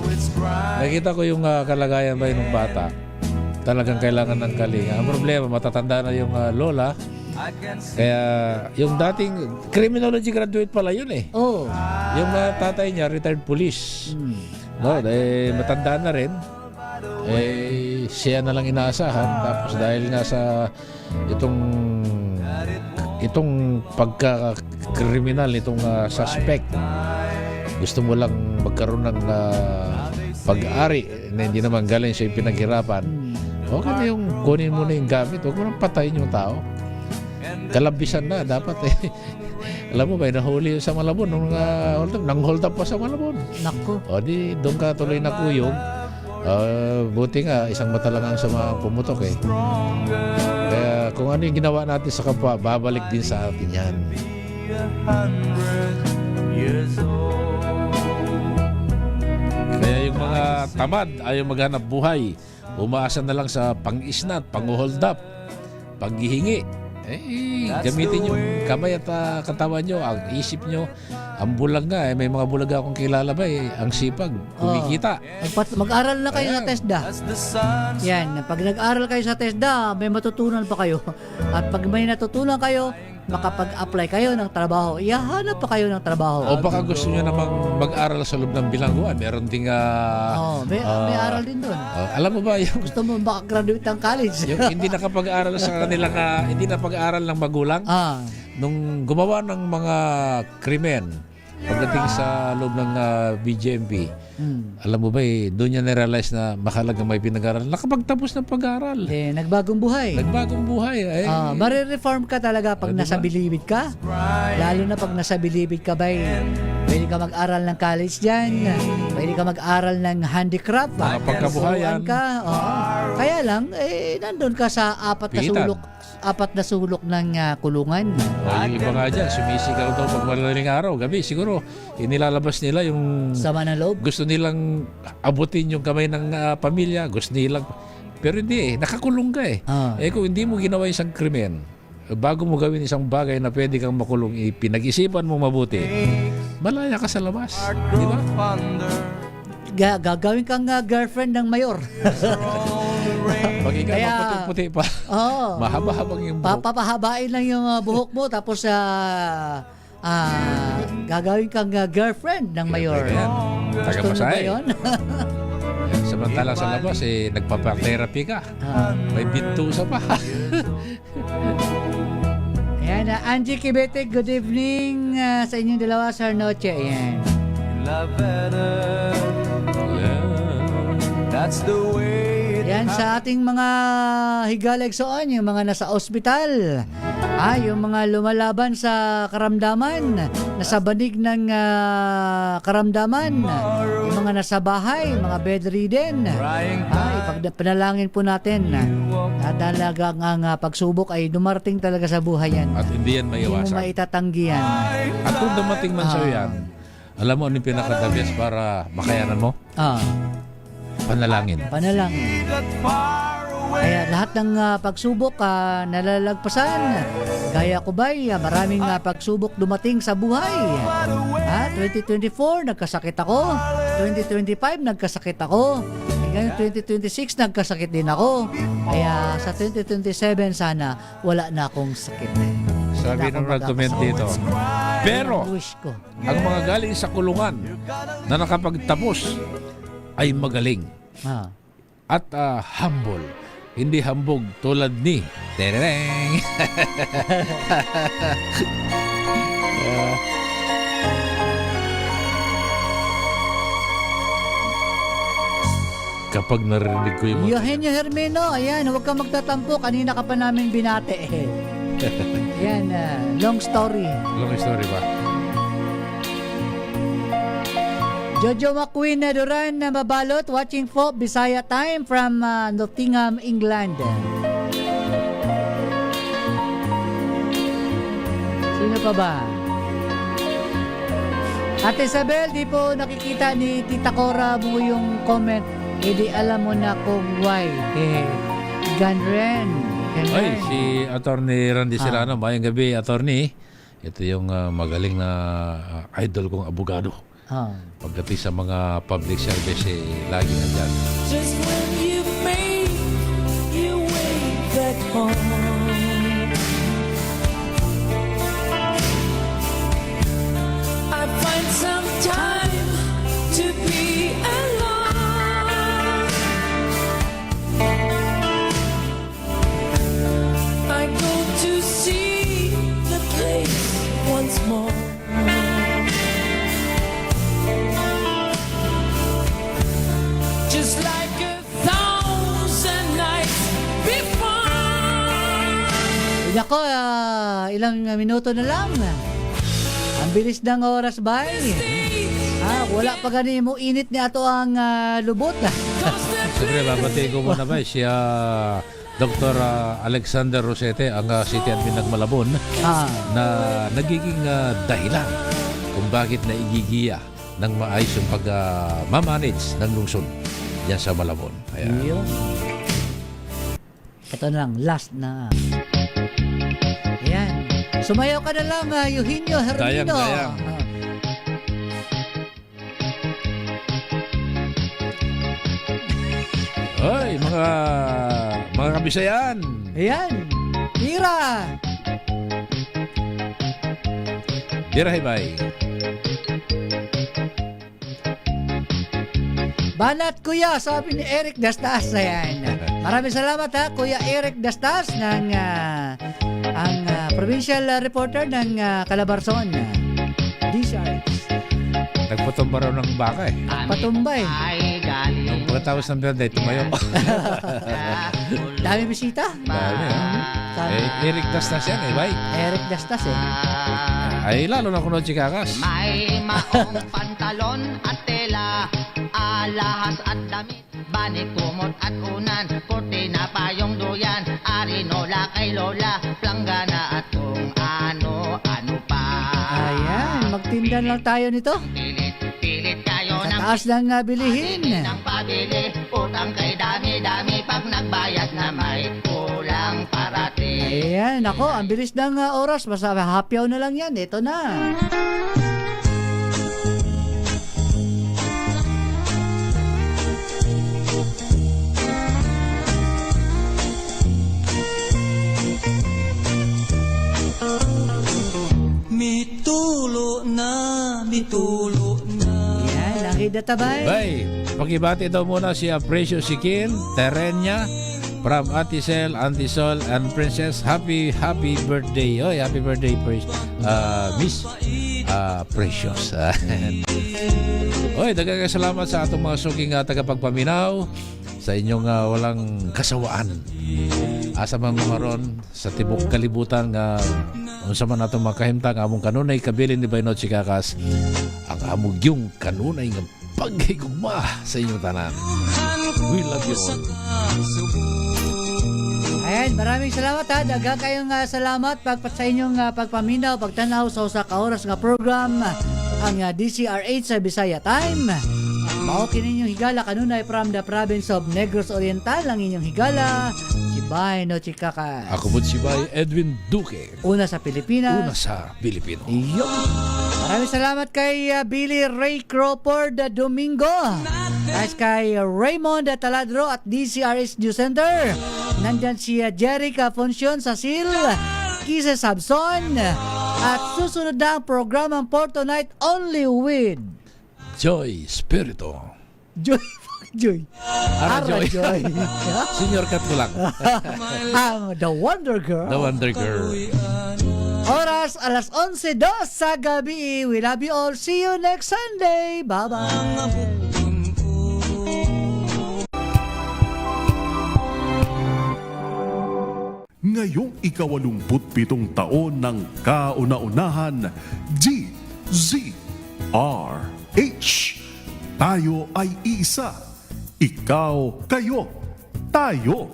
O: Nakita ko yung kalagayan ba nung bata. Talagang kailangan ng kalinga. Ang problema, matatanda na yung lola. Kaya yung dating criminology graduate pala yun eh.
J: Oh.
O: Yung tatay niya, retired police. No, matanda na rin. Siya na lang inaasahan. Tapos dahil nga sa itong pagka-kriminal nitong suspect, gusto mo lang magkaroon ng pag-ari na hindi naman galing siya yung pinaghirapan. Okay na yung kunin mo na yung gamit. Huwag mo nang patayin yung tao. Kalabisan na dapat eh. Alam mo ba, nahuli sa Malabon nang hold up pa sa Malabon.
J: Naku.
O: O di doon ka tuloy na kuyog. Buti nga isang mata lang ang sama pumutok eh. Kaya kung ano yung ginawa natin sa kapwa, babalik din sa atin yan. Kaya yung mga tamad ayaw maghanap buhay, umaasa na lang sa pang-isnat, pang-hold up, paghihingi. Gamitin yung kamay at katawan nyo, ang isip nyo. Ang bulag nga, may mga bulag akong kilala ba ang sipag, kumikita.
J: Mag-aral na kayo sa TESDA. Yan, pag nag-aral kayo sa TESDA, may matutunan pa kayo. At pag may natutunan kayo, makapag-apply kayo ng trabaho, ihahanap pa kayo ng trabaho.
O: O baka gusto nyo namang mag-aral sa loob ng bilangguan. Meron ding
J: may aral din doon.
O: Alam mo ba yung
J: gusto mo makagraduate ng college?
O: Yung hindi nakapag-aral sa kanilang hindi napag-aral ng magulang nung gumawa ng mga krimen pagdating sa loob ng BJMP. Alam mo ba doon niya na-realize na makalagang may pinag-aral. Nakapagtapos ng pag-aaral.
J: Nagbagong buhay.
O: Nagbagong buhay.
J: Marireform ka talaga pag nasa bilibid ka. Lalo na pag nasa bilibid ka ba, pwede ka mag-aral ng college dyan. Pwede ka mag-aral ng handicraft.
O: Mga pagkabuhayan.
J: Kaya lang, nandun ka sa apat na sulok ng kulungan.
O: Yung iba nga dyan, sumisigaw daw pag malaling araw. Gabi, siguro, inilalabas nila yung
J: sama ng loob.
O: Gusto nilang abutin yung kamay ng pamilya. Gusto nilang... Pero hindi nakakulong ka eh. Kung hindi mo ginawa isang krimen, bago mo gawin isang bagay na pwede kang makulong, pinag-isipan mo mabuti, malaya ka sa labas. Di ba?
J: Gagawin kang girlfriend ng mayor.
O: Pag ikaw maputi-puti pa, mahaba-habang yung buhok.
J: Papahabain lang yung buhok mo, tapos gagawin kang girlfriend ng mayor. Gusto mo ba yun?
O: Samantalang sa labas, nagpapa-therapy ka. May bintusa pa.
J: Ayan, Angie Kibetek, good evening sa inyong dalawa, Sir Noche. Ayan.
E: That's the way.
J: Yan sa ating mga higalegsoon, yung mga nasa ospital, yung mga lumalaban sa karamdaman, nasa banig ng karamdaman, yung mga nasa bahay, mga bedridden, ipagpanalangin po natin at talagang ang pagsubok ay dumarating talaga sa buhay yan.
O: At hindi yan maiwasan.
J: Hindi mo maitatanggi yan.
O: At kung dumating man sa'yo yan, alam mo ano yung pinaka-the-best para makayanan mo? Panalangin. Kaya lahat ng pagsubok nalalagpasan. Gaya ko ba, maraming pagsubok dumating sa buhay. 2024, nagkasakit ako. 2025, nagkasakit ako. Ngayon, 2026, nagkasakit din ako. Kaya sa 2027, sana wala na akong sakit. Sabi nung nag-comment dito. Pero, ang mga galing sa kulungan na nakapagtapos ay magaling at humble. Hindi hambog tulad ni Tereng. Kapag narinig ko yung
J: Eugenio Hermeno, ayan, huwag kang magtatampo. Kanina ka pa namin binate. Ayan, long story.
O: Long story ba?
J: Jojo McQueen na Duran na Mabalot, watching po Bisaya Time from Nottingham, England. Sino pa ba? Ate Isabel, di po nakikita ni Tita Cora mo yung comment. Di alam mo na kung why. Ganren.
O: Ay, si Attorney Randy Serrano. Mayang gabi, Attorney. Ito yung magaling na idol kong abogado. Pagdating sa mga public service, lagi nandyan.
B: Just when you made your way back home, I find some time to be alone. I go to see the place once more. Just like 1,000 nights before.
J: Nako, ilang minuto na lang. Ang bilis ng oras, bay. Wala pa gani mo init ni ato ang lubot.
O: Siyempre, babati ko muna ba siya Dr. Alexander Rosete, ang City Admin ng Malabon, na nagiging dahilan kung bakit naigigiya ng maayos yung pag-mamanage ng lungsod yan sa Malabon.
J: Yun. Ito na lang, last na. Ayan. Sumayaw ka na lang, Eugenio Hermino.
O: Dayang. Hoy, mga kabisayan.
J: Ayan. Tira.
O: Tira, hibay.
J: Banat kuya, sabi ni Eric Dastas. Ayan. Maraming salamat Kuya Eric Dastas ng ang provincial reporter ng Calabarzon. DCRH.
O: Nagpatumba raw ng baka
J: Patumba
O: Nung pagkatapos ng birthday, tumayo.
J: Dami bisita.
O: Dami, Eric Dastas yan, bay.
J: Eric Dastas
O: Ay, lalo na kuno chikakas.
K: May maong pantalon at tela, alahas at damit, banik, kumot at unan, kurtina, payong duyan, arinola kay lola, planggana at kung ano-ano pa.
J: Ayan, magtinda lang tayo nito.
K: Pilit kayo
J: Sa taas ng bilihin.
K: ng pabili, utang kay dami-dami, pag nagbayad na may kulang parating.
J: Ayan, ako, ang bilis ng oras. Basta hapyaw na lang yan. Ito na.
B: Mitulo na.
J: Yan, nakita tabay.
O: Bay, pakibati daw muna si Aprecio Sikin, Terenya, from Atisel, Antisol, and Princess. Happy birthday. Oy, happy birthday, Miss Precious. Oy, daghang salamat sa atong mga suking tagapagpaminaw sa inyong walang kasawaan. Asa man mga ron sa tibok kalibutan nga unsa man atong makahimtang among kanunay kabilin ni Baynot Chikakas, ang among yung kanunay nga paghigugma sa inyong tanan. We love you all.
J: Ayan, maraming salamat daghang kayong salamat sa inyong pagpaminaw, pagtanaw sa usa ka oras nga program ang DCRH sa Bisaya Time. Mao kini inyong higala kanunay from the province of Negros Oriental, ang inyong higala si Baynot Chikakas.
O: Ako po si Bay Edwin Duque.
J: Una sa Pilipinas.
O: Una sa Pilipino.
J: Iyo. Maraming salamat kay Billy Ray Crawford Domingo. At kay Raymond Taladro at DCRH News Center. Nandyan si Jerica Foncion sa SIL, Kisses Sabson. At susunod na ang programang for tonight only with
O: Joy Spirito.
J: Joy.
O: Ara Joy. Senior cut ko lang.
J: Ang The Wonder Girl.
O: The Wonder Girl.
J: Oras alas 11:02 sa gabi. We love you all. See you next Sunday. Bye-bye.
A: Ngayong ika-87 taon ng kauna-unahan, DZRH. Tayo ay isa. Ikaw, kayo, tayo.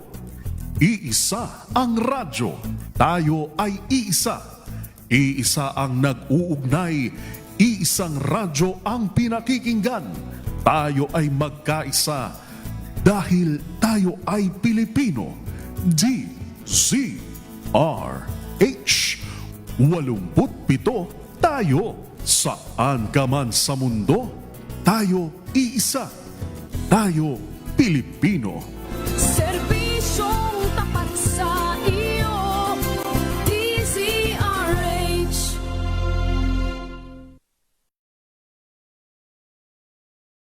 A: Iisa ang radyo. Tayo ay iisa. Iisa ang nag-uugnay. Iisang radyo ang pinakikinggan. Tayo ay magkaisa dahil tayo ay Pilipino. DZRH. 87 tayo. Saan ka man sa mundo, tayo iisa. Tayo Pilipino.
B: Serbisyong